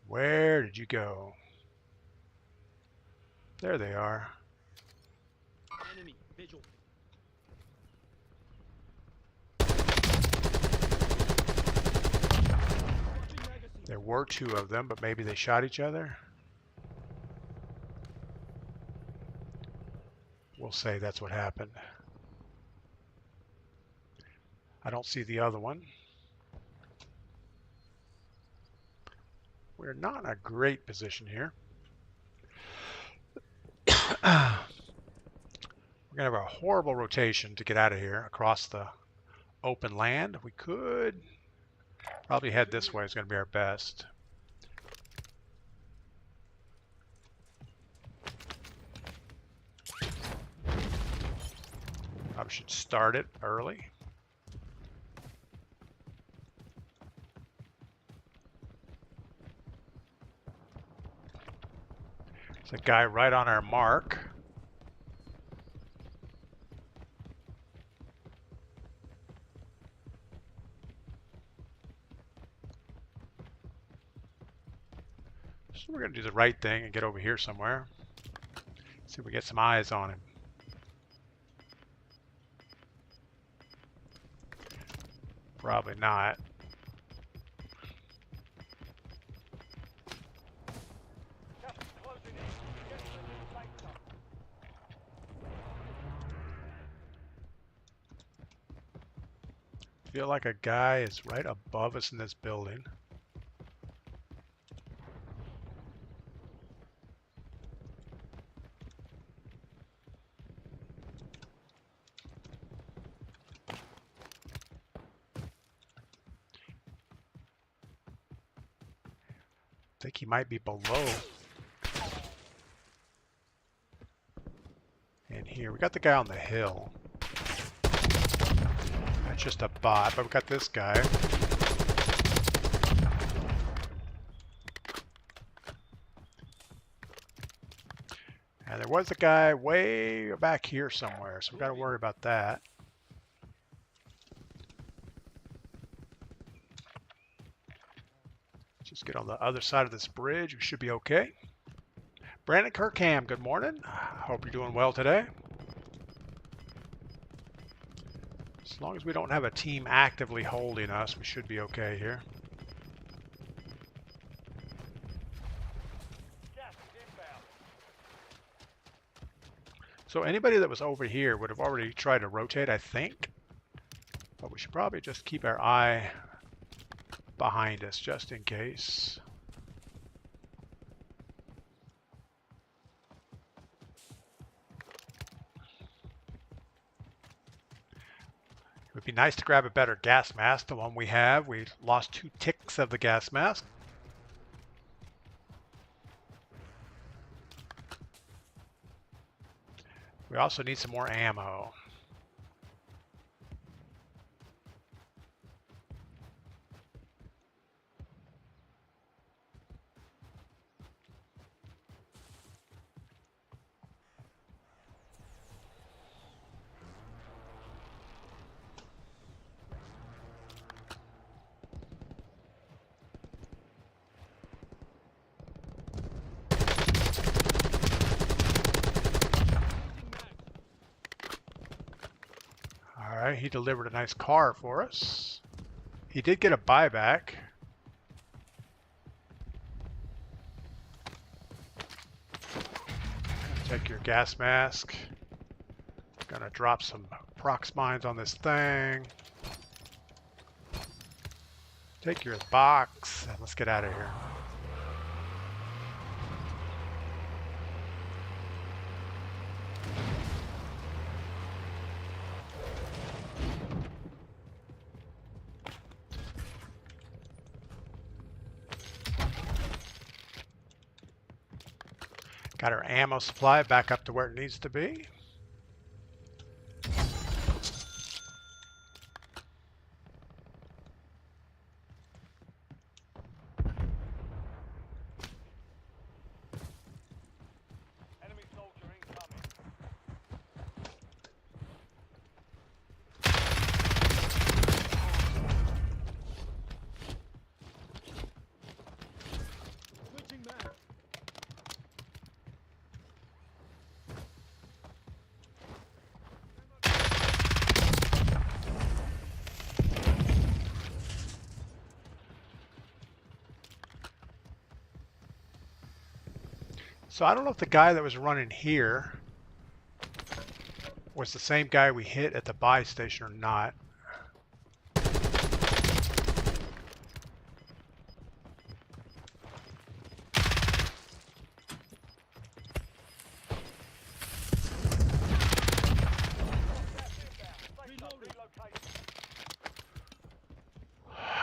Where did you go? There they are. Enemy visual. There were two of them, but maybe they shot each other. We'll say that's what happened. I don't see the other one. We're not in a great position here. We're going to have a horrible rotation to get out of here across the open land. We could probably head this way. Is going to be our best. Probably should start it early. There's a guy right on our mark. So we're going to do the right thing and get over here somewhere. See if we get some eyes on him. Probably not. Gas is closing in. Get to the new safe zone. Feel like a guy is right above us in this building. I think he might be below. And here, we got the guy on the hill. That's just a bot, but we got this guy. And there was a guy way back here somewhere, so we got to worry about that. Just get on the other side of this bridge. We should be okay. Brandon Kirkham, good morning. Hope you're doing well today. As long as we don't have a team actively holding us, we should be okay here. Gas is inbound. So anybody that was over here would have already tried to rotate, I think. But we should probably just keep our eye behind us just in case. It would be nice to grab a better gas mask. The one we have, we lost 2 ticks of the gas mask. We also need some more ammo. Alright, he delivered a nice car for us. He did get a buyback. Take your gas mask. Gonna drop some prox mines on this thing. Take your box and let's get out of here. Got our ammo supply back up to where it needs to be. Enemy soldier incoming. Switching back. So I don't know if the guy that was running here was the same guy we hit at the buy station or not.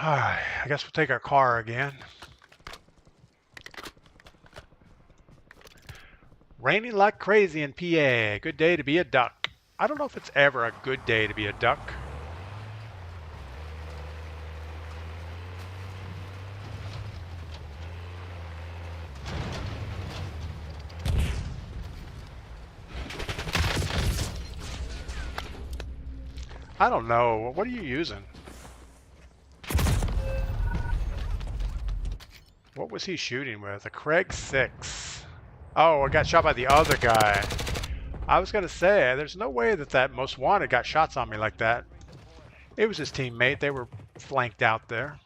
I guess we'll take our car again. Raining like crazy in PA. Good day to be a duck. I don't know if it's ever a good day to be a duck. I don't know. What are you using? What was was he shooting with? A Craig 6. Oh, I got shot by the other guy. I was going to say, there's no way that that Most Wanted got shots on me like that. It was his teammate. They were flanked out there.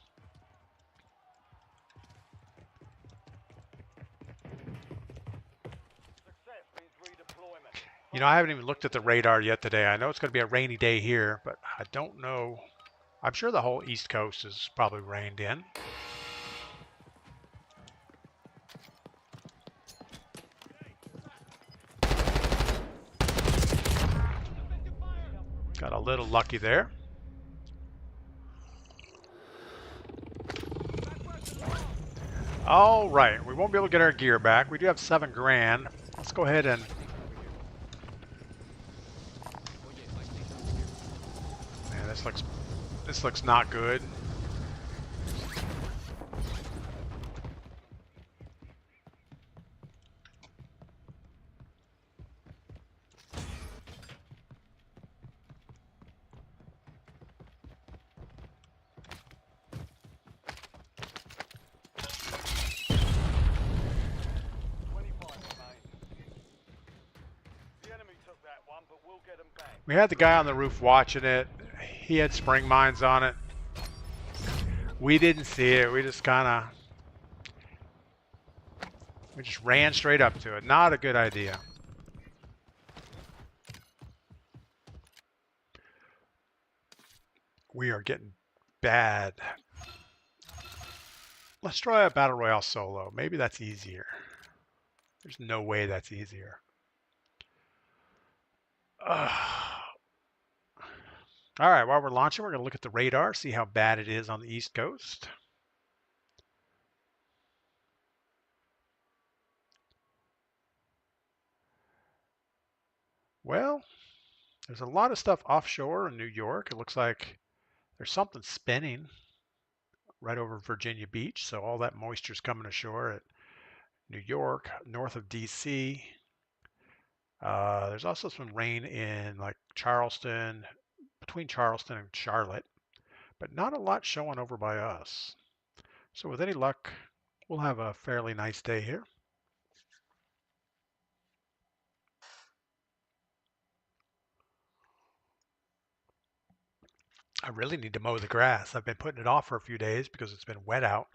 Success means redeployment. You know, I haven't even looked at the radar yet today. I know it's going to be a rainy day here, but I don't know. I'm sure the whole East Coast is probably rained in. Got a little lucky there. All right, we won't be able to get our gear back. We do have 7 grand. Let's go ahead and... Man, this looks not good. We had the guy on the roof watching it. He had spring mines on it. We didn't see it. We just ran straight up to it. Not a good idea. We are getting bad. Let's try a Battle Royale solo. Maybe that's easier. There's no way that's easier. All right, while we're launching, we're going to look at the radar, see how bad it is on the East Coast. Well, there's a lot of stuff offshore in New York. It looks like there's something spinning right over Virginia Beach, so all that moisture is coming ashore at New York, north of DC. There's also some rain in like Charleston, between Charleston and Charlotte, but not a lot showing over by us. So with any luck, we'll have a fairly nice day here. I really need to mow the grass. I've been putting it off for a few days because it's been wet out.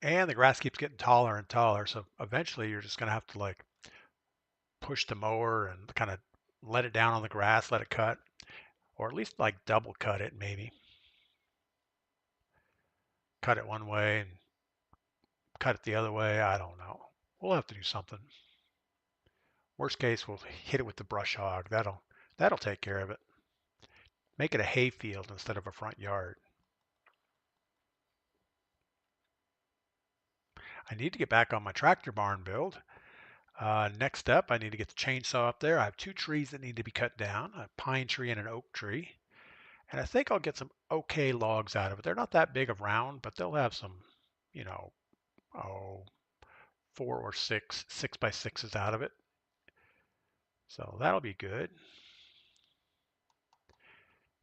And the grass keeps getting taller and taller, so eventually you're just going to have to like push the mower and kind of let it down on the grass, let it cut, or at least like double cut it maybe. Cut it one way and cut it the other way. I don't know. We'll have to do something. Worst case, we'll hit it with the brush hog. That'll take care of it. Make it a hay field instead of a front yard. I need to get back on my tractor barn build. Next up, I need to get the chainsaw up there. I have 2 trees that need to be cut down, a pine tree and an oak tree. And I think I'll get some okay logs out of it. They're not that big of round, but they'll have some, 4 or 6 6x6s out of it. So that'll be good.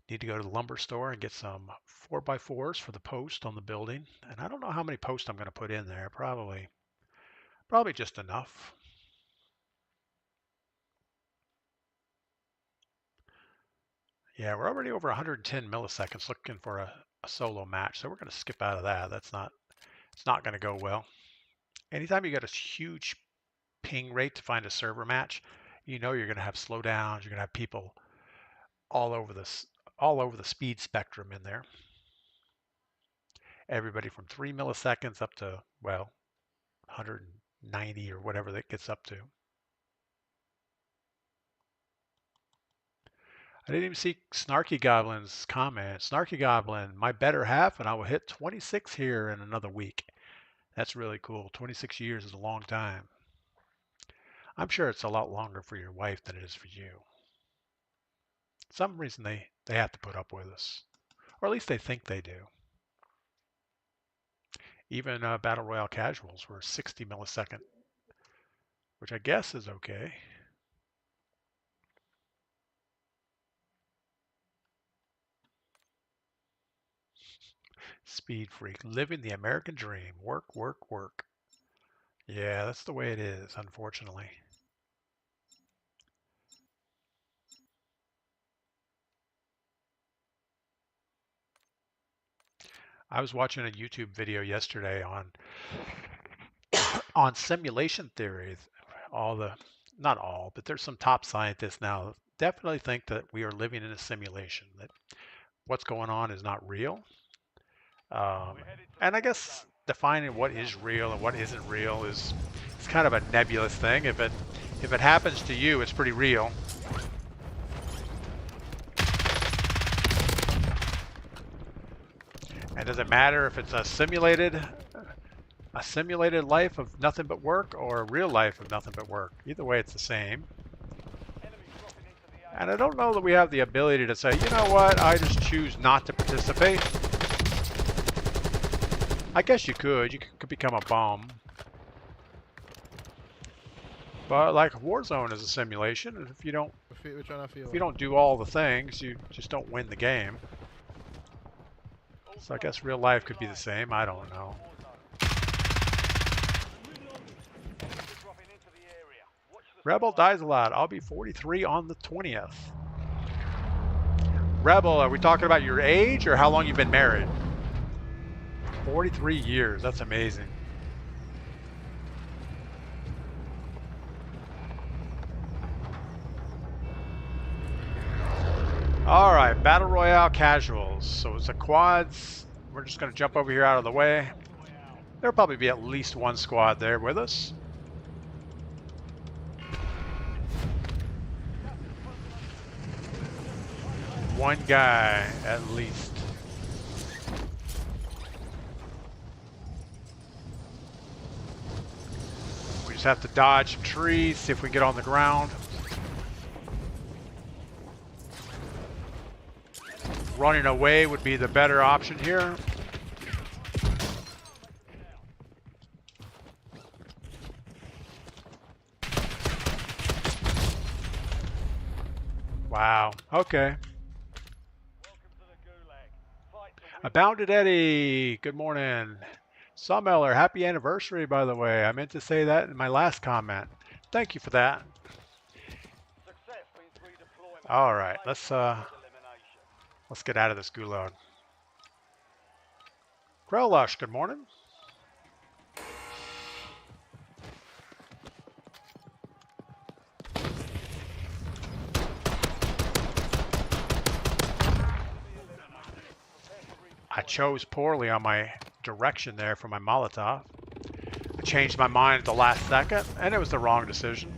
Need to go to the lumber store and get some 4x4s for the post on the building. And I don't know how many posts I'm going to put in there. Probably just enough. Yeah, we're already over 110 milliseconds looking for a solo match. So we're going to skip out of that. It's not going to go well. Anytime you get a huge ping rate to find a server match, you know you're going to have slowdowns. You're going to have people all over the speed spectrum in there. Everybody from 3 milliseconds up to, well, 190 or whatever that gets up to. I didn't even see Snarky Goblin's comment. Snarky Goblin, my better half, and I will hit 26 here in another week. That's really cool. 26 years is a long time. I'm sure it's a lot longer for your wife than it is for you. For some reason they have to put up with us. Or at least they think they do. Even Battle Royale casuals were 60 millisecond, which I guess is okay. Speed freak, living the American dream. Work, work, work. Yeah, that's the way it is, unfortunately. I was watching a YouTube video yesterday on simulation theories. Not all, but there's some top scientists now definitely think that we are living in a simulation, that what's going on is not real. And I guess defining what is real and what isn't real is it's kind of a nebulous thing. If it happens to you, it's pretty real. And does it matter if it's a simulated life of nothing but work or a real life of nothing but work? Either way, it's the same. And I don't know that we have the ability to say, you know what, I just choose not to participate. I guess you could. You could become a bum. But like Warzone is a simulation, and if you don't do all the things, you just don't win the game. So I guess real life could be the same. I don't know. Rebel dies a lot. I'll be 43 on the 20th. Rebel, are we talking about your age or how long you've been married? 43 years. That's amazing. All right, Battle Royale casuals. So it's a quads. We're just going to jump over here out of the way. There'll probably be at least one squad there with us. One guy at least. We just have to dodge some trees, see if we get on the ground. Running away would be the better option here. Wow, okay. Abounded Eddie, good morning. Sawmiller, happy anniversary, by the way. I meant to say that in my last comment. Thank you for that. All right, let's get out of this gulag. Krellush, good morning. I chose poorly on my direction there for my Molotov. I changed my mind at the last second, and it was the wrong decision.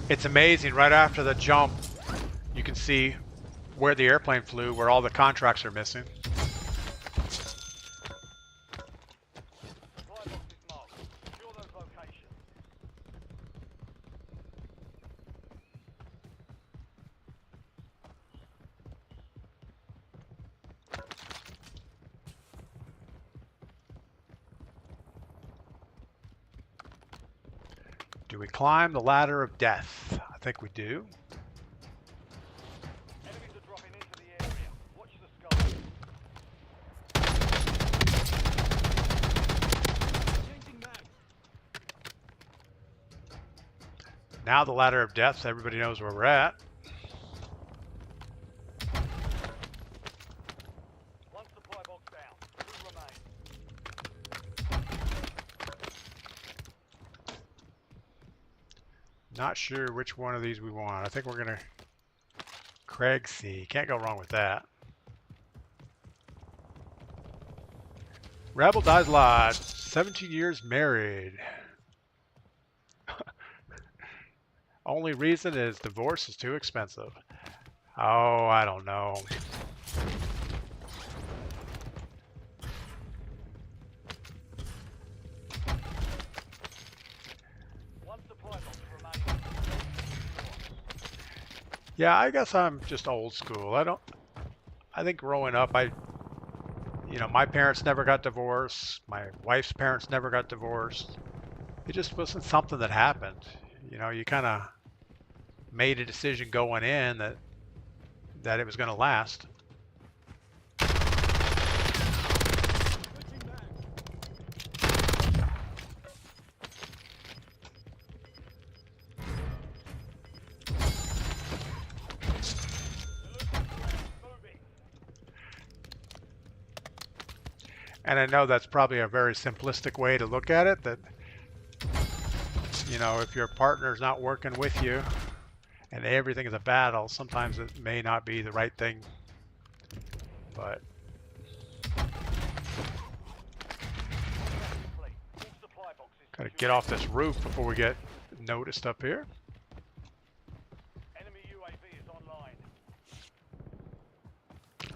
It's amazing, right after the jump, you can see where the airplane flew, where all the contracts are missing. Do we climb the ladder of death? I think we do. Enemies are dropping into the area. Watch the sky. Now the ladder of death, so everybody knows where we're at. One supply box down. 2 remain. Not sure which one of these we want. I think we're gonna Craig C. Can't go wrong with that. Rebel dies a lot. 17 years married. Only reason is divorce is too expensive. Oh, I don't know. One supply box remaining. Yeah, I guess I'm just old school. I think growing up, You know, my parents never got divorced. My wife's parents never got divorced. It just wasn't something that happened. You know, you kind of made a decision going in that it was going to last. And I know that's probably a very simplistic way to look at it, that, you know, if your partner's not working with you and everything is a battle, sometimes it may not be the right thing. But gotta get off this roof before we get noticed up here. Enemy UAV is online.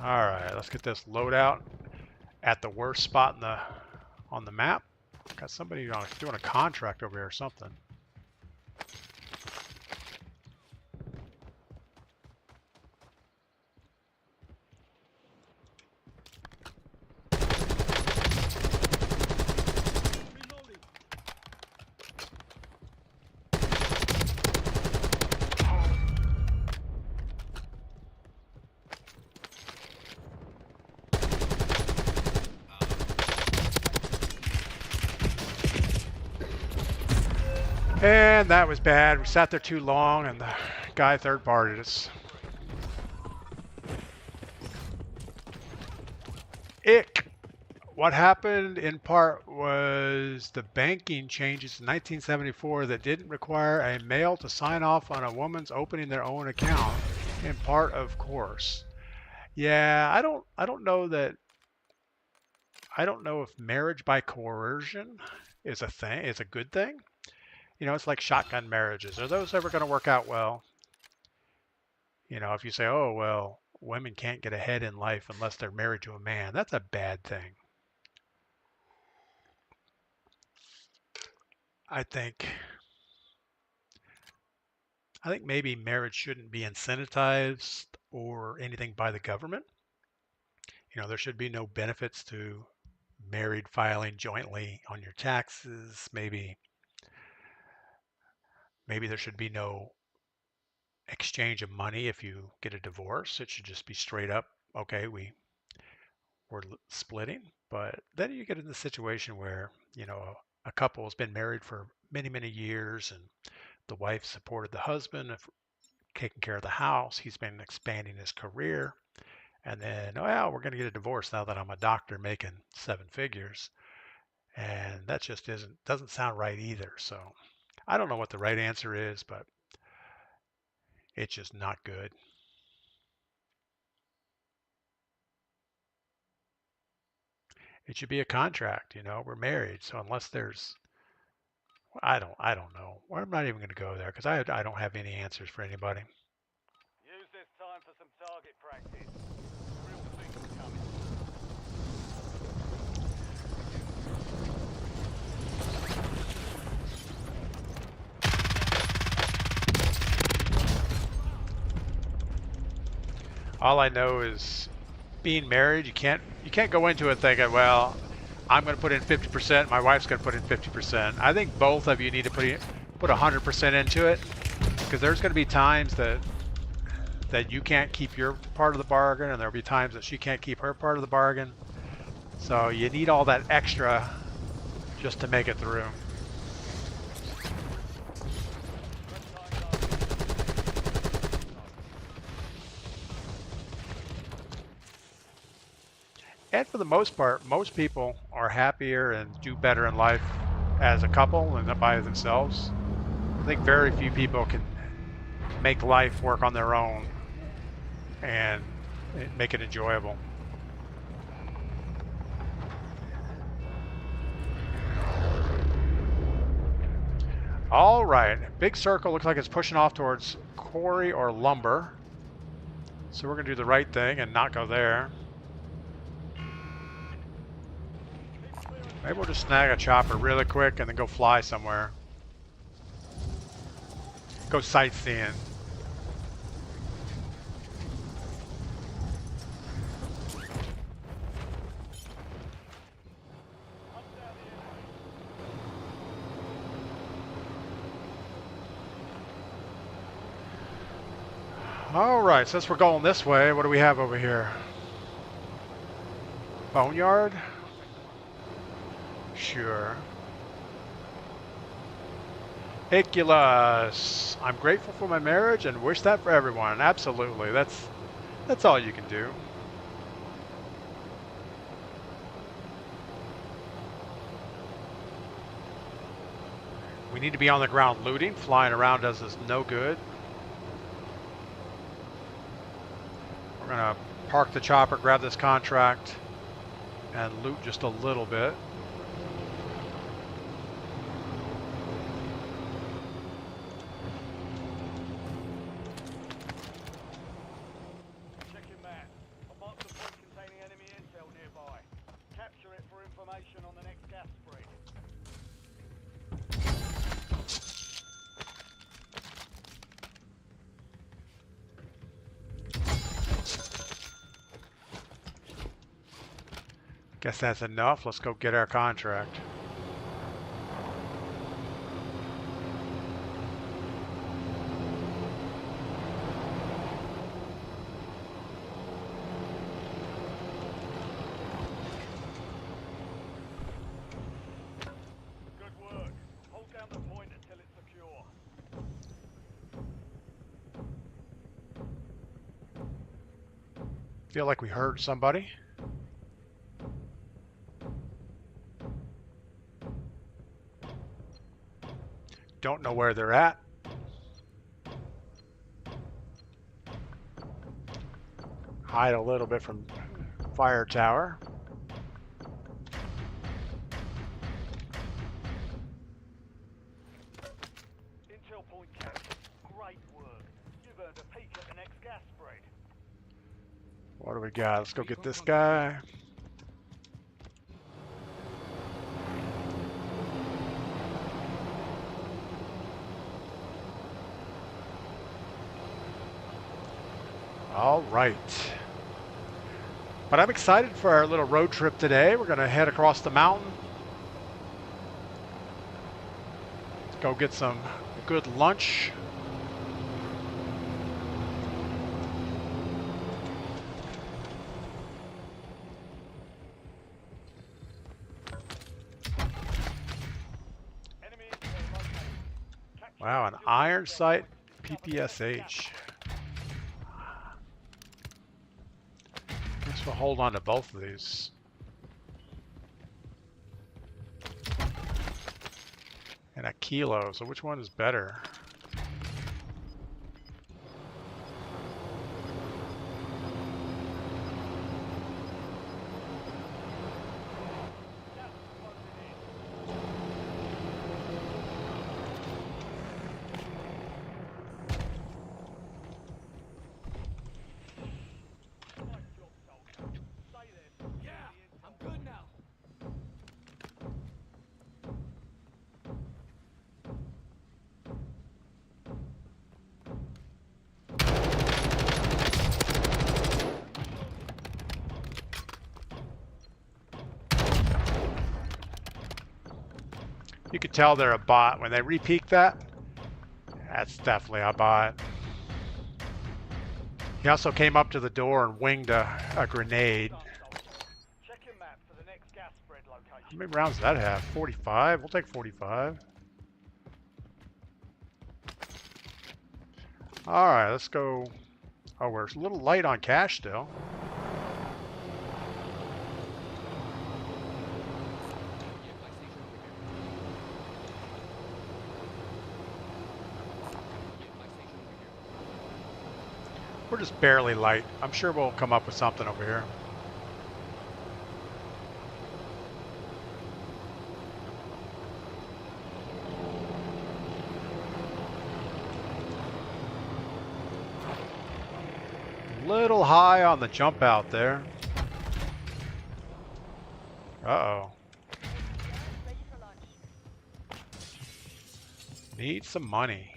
All right, let's get this loadout at the worst spot on the map. Got somebody doing a contract over here or something. And that was bad. We sat there too long and the guy third-partied us. Ick. What happened in part was the banking changes in 1974 that didn't require a male to sign off on a woman's opening their own account, in part, of course. Yeah, I don't know that. I don't know if marriage by coercion is a thing, is a good thing. You know, it's like shotgun marriages. Are those ever going to work out well? You know, if you say, oh, well, women can't get ahead in life unless they're married to a man, that's a bad thing. I think maybe marriage shouldn't be incentivized or anything by the government. You know, there should be no benefits to married filing jointly on your taxes. Maybe there should be no exchange of money if you get a divorce. It should just be straight up, okay, we're splitting. But then you get in the situation where, you know, a couple has been married for many, many years, and the wife supported the husband, taking care of the house. He's been expanding his career. And then, oh, yeah, we're going to get a divorce now that I'm a doctor making 7 figures. And that just doesn't sound right either. So I don't know what the right answer is, but it's just not good. It should be a contract, you know, we're married. So unless there's, I don't know. Well, I'm not even going to go there because I don't have any answers for anybody. Use this time for some target practice. Real things coming. All I know is being married, you can't go into it thinking, well, I'm going to put in 50%, my wife's going to put in 50%. I think both of you need to put 100% into it, because there's going to be times that you can't keep your part of the bargain, and there'll be times that she can't keep her part of the bargain. So you need all that extra just to make it through. And for the most part, most people are happier and do better in life as a couple and not by themselves. I think very few people can make life work on their own and make it enjoyable. All right, big circle looks like it's pushing off towards quarry or lumber. So we're gonna do the right thing and not go there. Maybe we'll just snag a chopper really quick and then go fly somewhere. Go sightseeing. All right, since we're going this way, what do we have over here? Boneyard? Sure. Iculus. I'm grateful for my marriage and wish that for everyone. Absolutely. That's all you can do. We need to be on the ground looting. Flying around does us no good. We're going to park the chopper, grab this contract, and loot just a little bit. Check your map. I marked the point containing enemy intel nearby. Capture it for information on the next gas spread. Guess that's enough. Let's go get our contract. Good work. Hold down the point until it's secure. Feel like we heard somebody. Don't know where they're at. Hide a little bit from fire tower. Intel point captured. Great work. You've earned a peek at the next gas spread. What do we got? Let's go get this guy. All right. But I'm excited for our little road trip today. We're going to head across the mountain. Let's go get some good lunch. Enemy intel located. Capture Wow, it an until iron secure. sight Cover the next gas PPSH. spread. Guess we'll hold on to both of these. And a kilo, so which one is better? Gas is closing in. Nice job, soldier. Stay there. Yeah, I'm good now. You could tell they're a bot. When they re-peek that, that's definitely a bot. He also came up to the door and winged a grenade. Done, soldier. Check your map for the next gas spread How location. many rounds does that have? 45? We'll take 45. Alright, let's go. Oh, we're a little light on cash still. We're just barely light. I'm sure we'll come up with something over here. Little high on the jump out there. Uh-oh. Ready for launch. Need some money.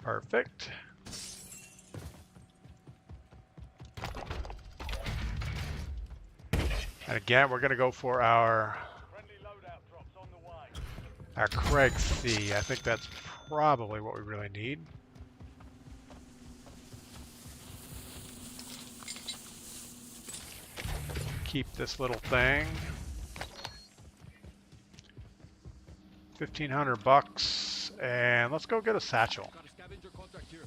Perfect. And again, we're going to go for our Friendly loadout drops on the way. Craig C. I think that's probably what we really need. Keep this little thing. 1,500 bucks, and let's go get a satchel. Got a scavenger contract here.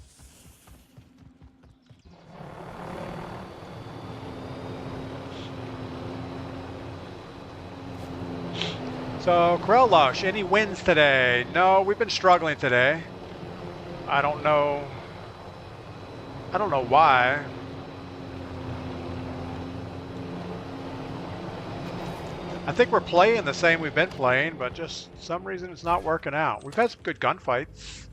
So, Krellush, any wins today? No, we've been struggling today. I don't know why. I think we're playing the same we've been playing, but just some reason it's not working out. We've had some good gunfights.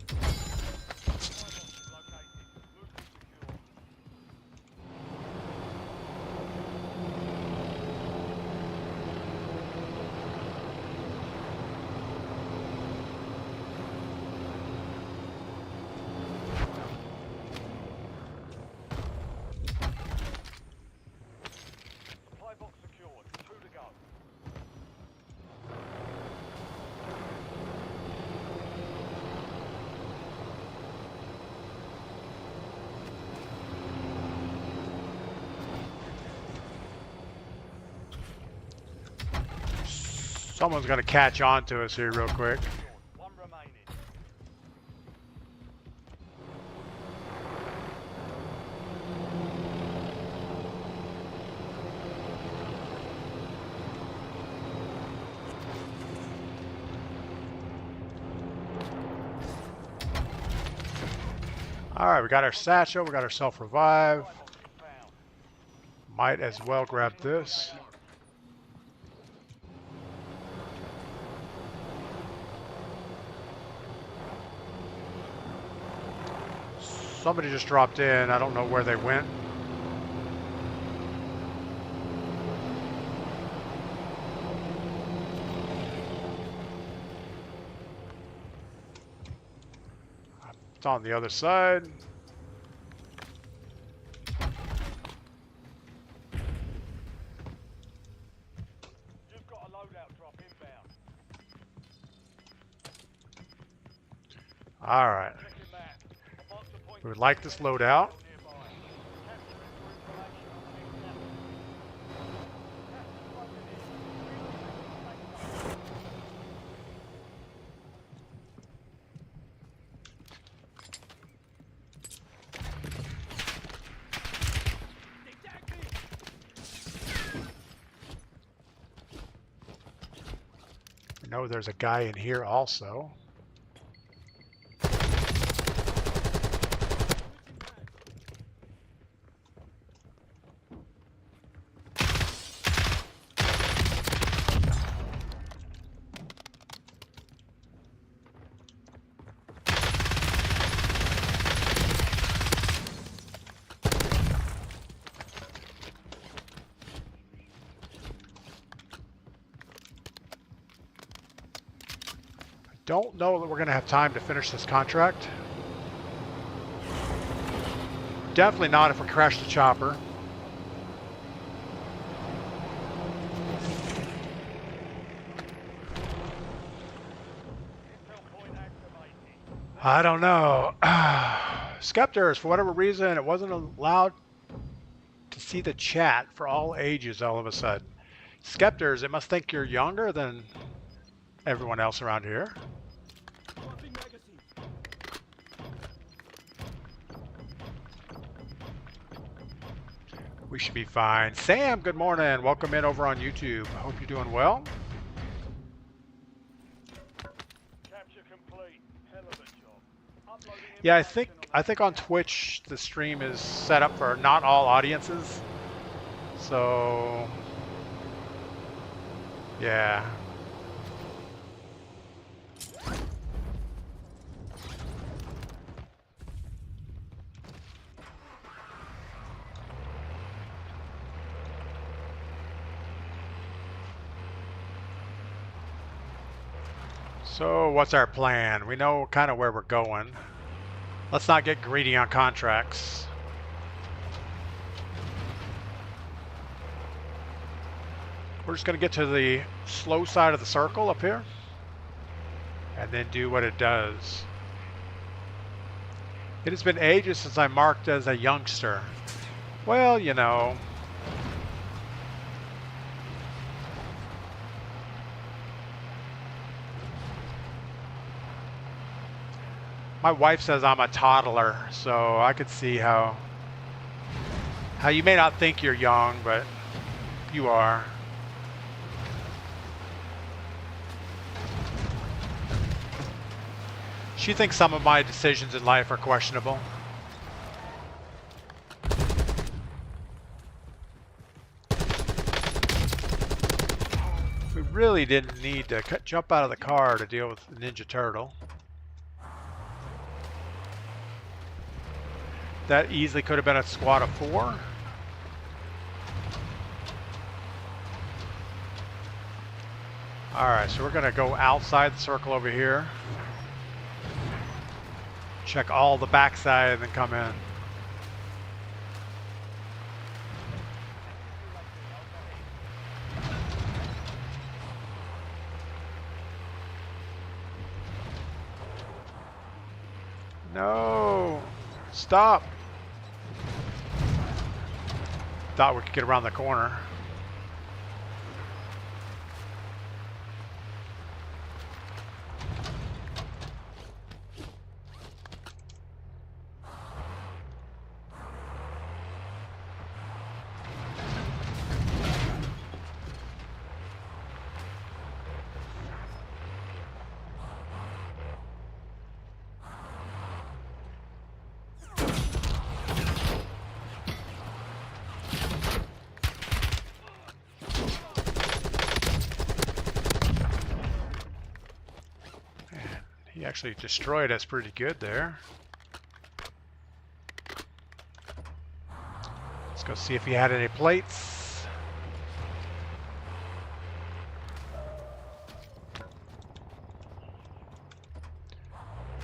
Supply box secured. 2 to go. Someone's gonna catch on to us here real quick. 1 remaining. Alright, we got our satchel, we got our self-revive. Box found. Might as well grab this. Somebody just dropped in. I don't know where they went. It's on the other side. You've got a loadout drop inbound. All right. Checking map. Mark the point. We would like this loadout. Nearby. Capture it for information on the next gas. That's closing in. I know there's a guy in here also. Don't know that we're going to have time to finish this contract. Definitely not if we crash the chopper. Intel point activated. I don't know. Skeptors, for whatever reason, it wasn't allowed to see the chat for all ages all of a sudden. Skeptors, it must think you're younger than everyone else around here. Dropping magazine. We should be fine. Sam, good morning. Welcome in over on YouTube. Hope you're doing well. Capture complete. Hell of a job. Uploading Yeah, I information think on Twitch the stream is set up for not all audiences. So yeah. So what's our plan? We know kind of where we're going. Let's not get greedy on contracts. We're just going to get to the slow side of the circle up here and then do what it does. It has been ages since I marked as a youngster. Well, you know. My wife says I'm a toddler, so I could see how you may not think you're young, but you are. She thinks some of my decisions in life are questionable. We really didn't need to jump out of the car to deal with the Ninja Turtle. That easily could have been a squad of 4. Alright, so we're going to go outside the circle over here. Check all the backside and then come in. No! Stop! Thought we could get around the corner. He actually destroyed us pretty good there. Let's go see if he had any plates.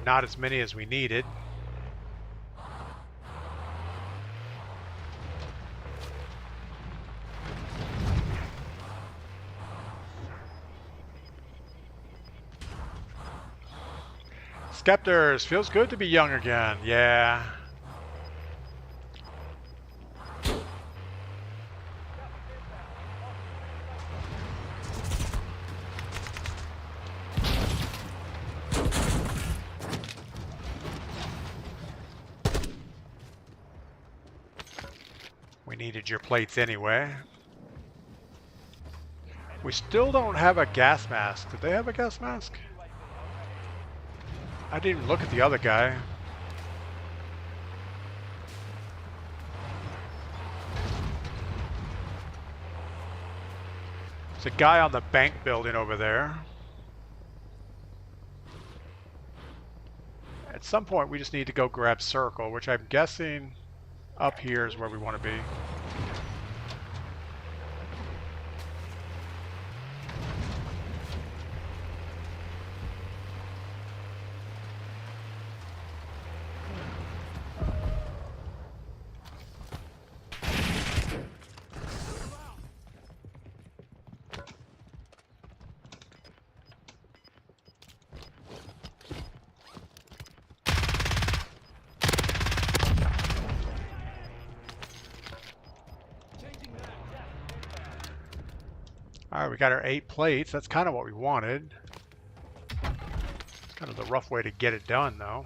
Not as many as we needed. Skepters, feels good to be young again. Yeah. We needed your plates anyway. We still don't have a gas mask. Did they have a gas mask? I didn't even look at the other guy. There's a guy on the bank building over there. At some point we just need to go grab circle, which I'm guessing up here is where we want to be. Alright, we got our 8 plates. That's kind of what we wanted. It's kind of the rough way to get it done, though.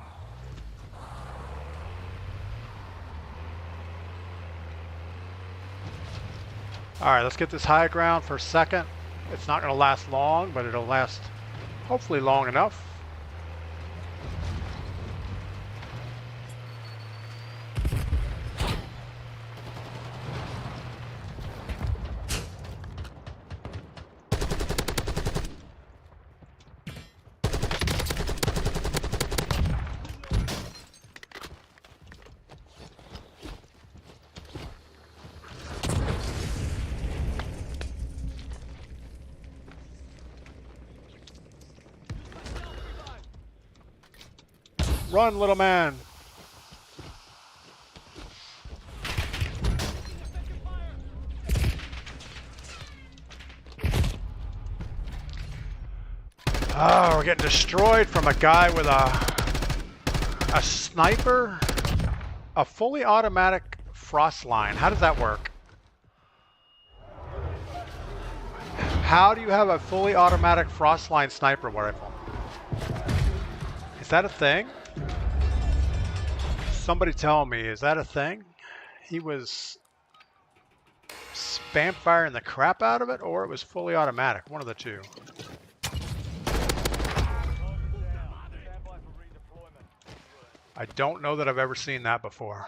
Alright, let's get this high ground for a second. It's not going to last long, but it'll last hopefully long enough. Run, little man. Oh, we're getting destroyed from a guy with a A sniper, a fully automatic frost line. How does that work? How do you have a fully automatic frost line sniper rifle? Is that a thing? Somebody tell me, is that a thing? He was spam firing the crap out of it, or it was fully automatic. One of the two. I don't know that I've ever seen that before.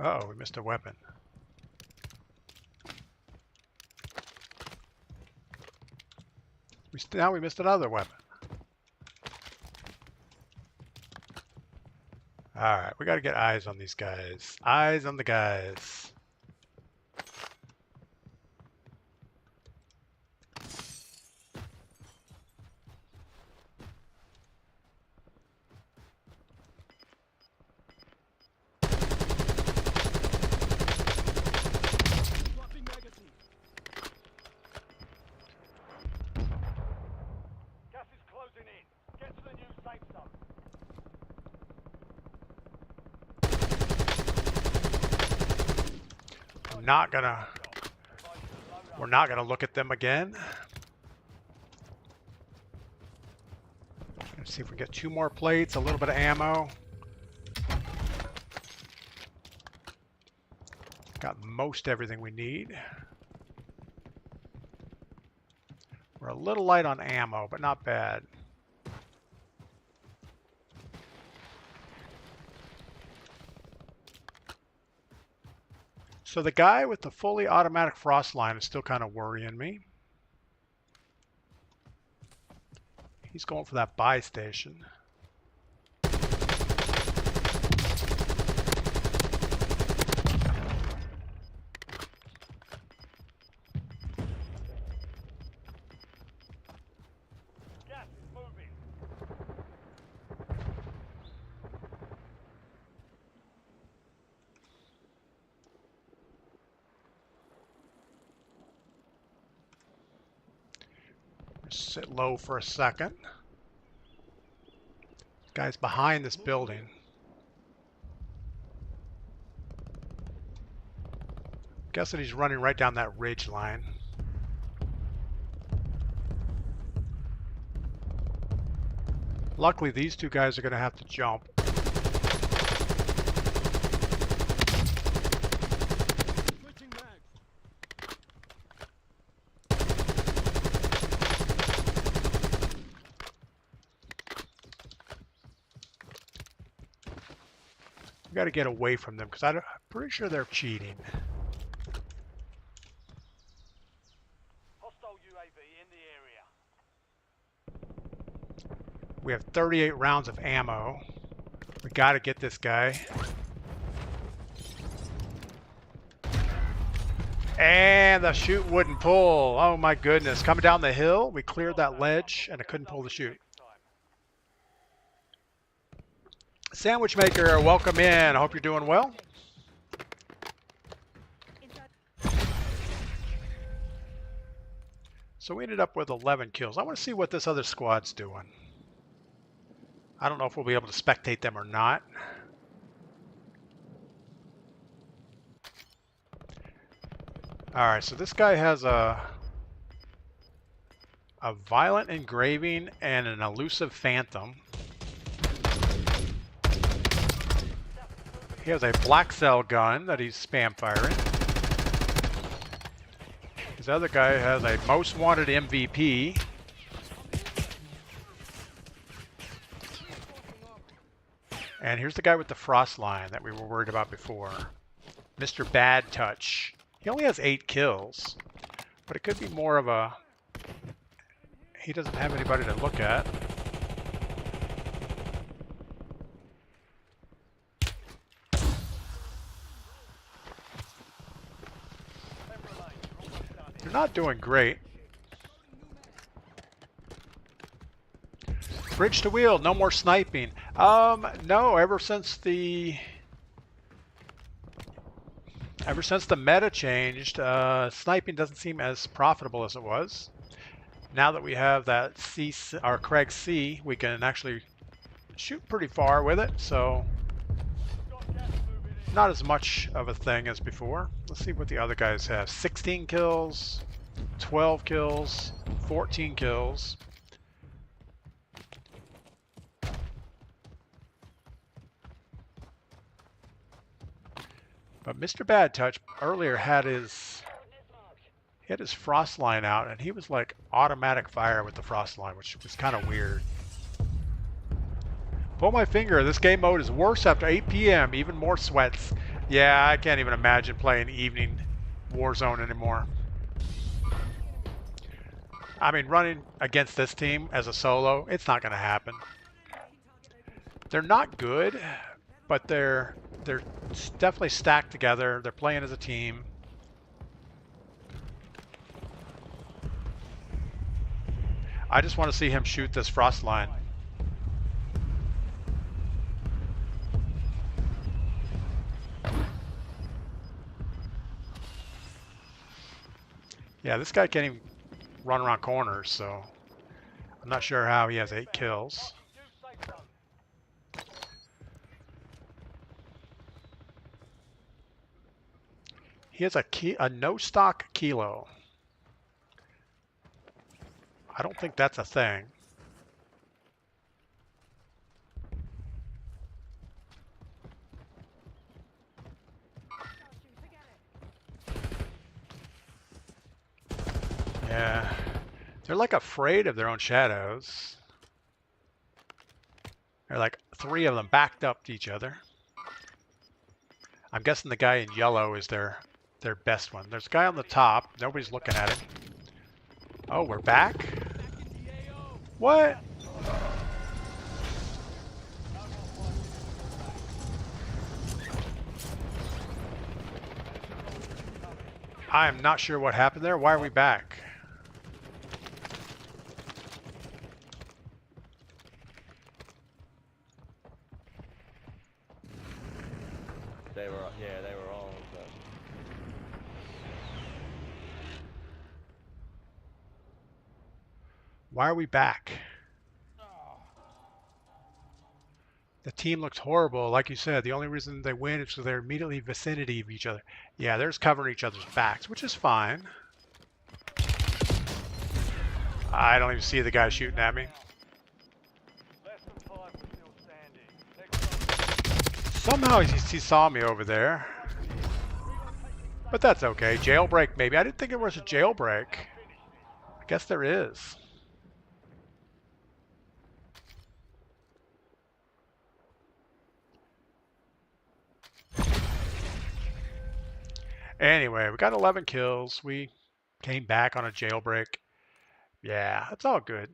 Uh-oh, we missed a weapon. Now we missed another weapon. Alright, we gotta get eyes on these guys. Eyes on the guys. Swapping magazine. Gas is closing in. Get to the new safe zone. We're not gonna look at them again. Let's see if we get 2 more plates, a little bit of ammo. Got most everything we need. We're a little light on ammo, but not bad. So the guy with the fully automatic frost line is still kind of worrying me. He's going for that buy station. Gas is moving. Sit low for a second. Guy's behind this building. Guessing he's running right down that ridge line. Luckily, these 2 guys are going to have to jump. Switching mags. We got to get away from them because I'm pretty sure they're cheating. Hostile UAV in the area. We have 38 rounds of ammo. We got to get this guy. And the chute wouldn't pull. Oh my goodness. Coming down the hill, we cleared that ledge and I couldn't pull the chute. Sandwich Maker, welcome in. I hope you're doing well. So we ended up with 11 kills. I want to see what this other squad's doing. I don't know if we'll be able to spectate them or not. Alright, so this guy has a violent engraving and an elusive phantom. He has a black cell gun that he's spam firing. This other guy has a most wanted MVP. And here's the guy with the frost line that we were worried about before. Mr. Bad Touch. He only has 8 kills. But it could be more of a... He doesn't have anybody to look at. They're not doing great. Bridge to wheel, no more sniping. No, ever since the meta changed, sniping doesn't seem as profitable as it was. Now that we have that C, our Craig C, we can actually shoot pretty far with it, so not as much of a thing as before. Let's see what the other guys have. 16 kills, 12 kills, 14 kills. But Mr. Bad Touch earlier had his frost line out, and he was like automatic fire with the frost line, which was kind of weird. Pull my finger, this game mode is worse after 8 p.m. Even more sweats. Yeah, I can't even imagine playing evening Warzone anymore. I mean, running against this team as a solo, it's not going to happen. They're not good, but they're definitely stacked together. They're playing as a team. I just want to see him shoot this frost line. Yeah, this guy can't even run around corners, so I'm not sure how he has 8 kills. He has a no stock kilo. I don't think that's a thing. Yeah, they're like afraid of their own shadows. They're like 3 of them backed up to each other. I'm guessing the guy in yellow is their best one. There's a guy on the top. Nobody's looking at him. Oh, we're back? What? I am not sure what happened there. Why are we back? They were all. But... Why are we back? The team looks horrible. Like you said, the only reason they win is because they're immediately vicinity of each other. Yeah, they're just covering each other's backs, which is fine. I don't even see the guy shooting at me. Somehow he saw me over there. But that's okay. Jailbreak, maybe. I didn't think there was a jailbreak. I guess there is. Anyway, we got 11 kills. We came back on a jailbreak. Yeah, it's all good.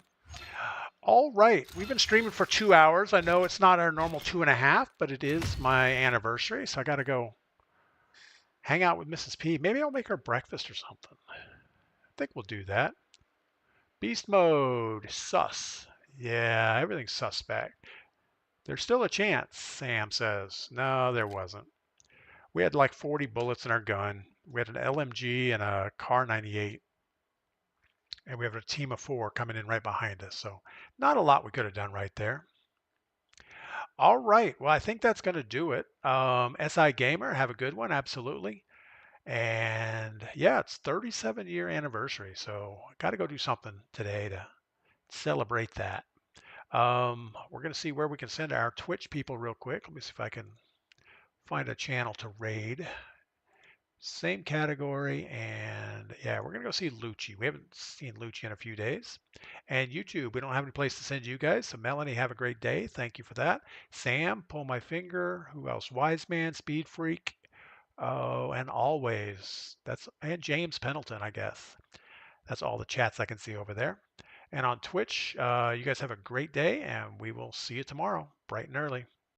All right, we've been streaming for 2 hours. I know it's not our normal 2.5, but it is my anniversary, so I got to go hang out with Mrs. P. Maybe I'll make her breakfast or something. I think we'll do that. Beast mode, sus. Yeah, everything's suspect. There's still a chance, Sam says. No, there wasn't. We had like 40 bullets in our gun. We had an LMG and a Car 98. And we have a team of 4 coming in right behind us. So not a lot we could have done right there. All right. Well, I think that's going to do it. SI Gamer, have a good one. Absolutely. And yeah, it's 37-year anniversary. So I got to go do something today to celebrate that. We're going to see where we can send our Twitch people real quick. Let me see if I can find a channel to raid. Same category, and yeah, we're gonna go see Lucci. We haven't seen Lucci in a few days. And YouTube, we don't have any place to send you guys. So Melanie, have a great day. Thank you for that. Sam, pull my finger. Who else? Wiseman, Speed Freak. Oh, and always. And James Pendleton, I guess. That's all the chats I can see over there. And on Twitch, you guys have a great day, and we will see you tomorrow, bright and early.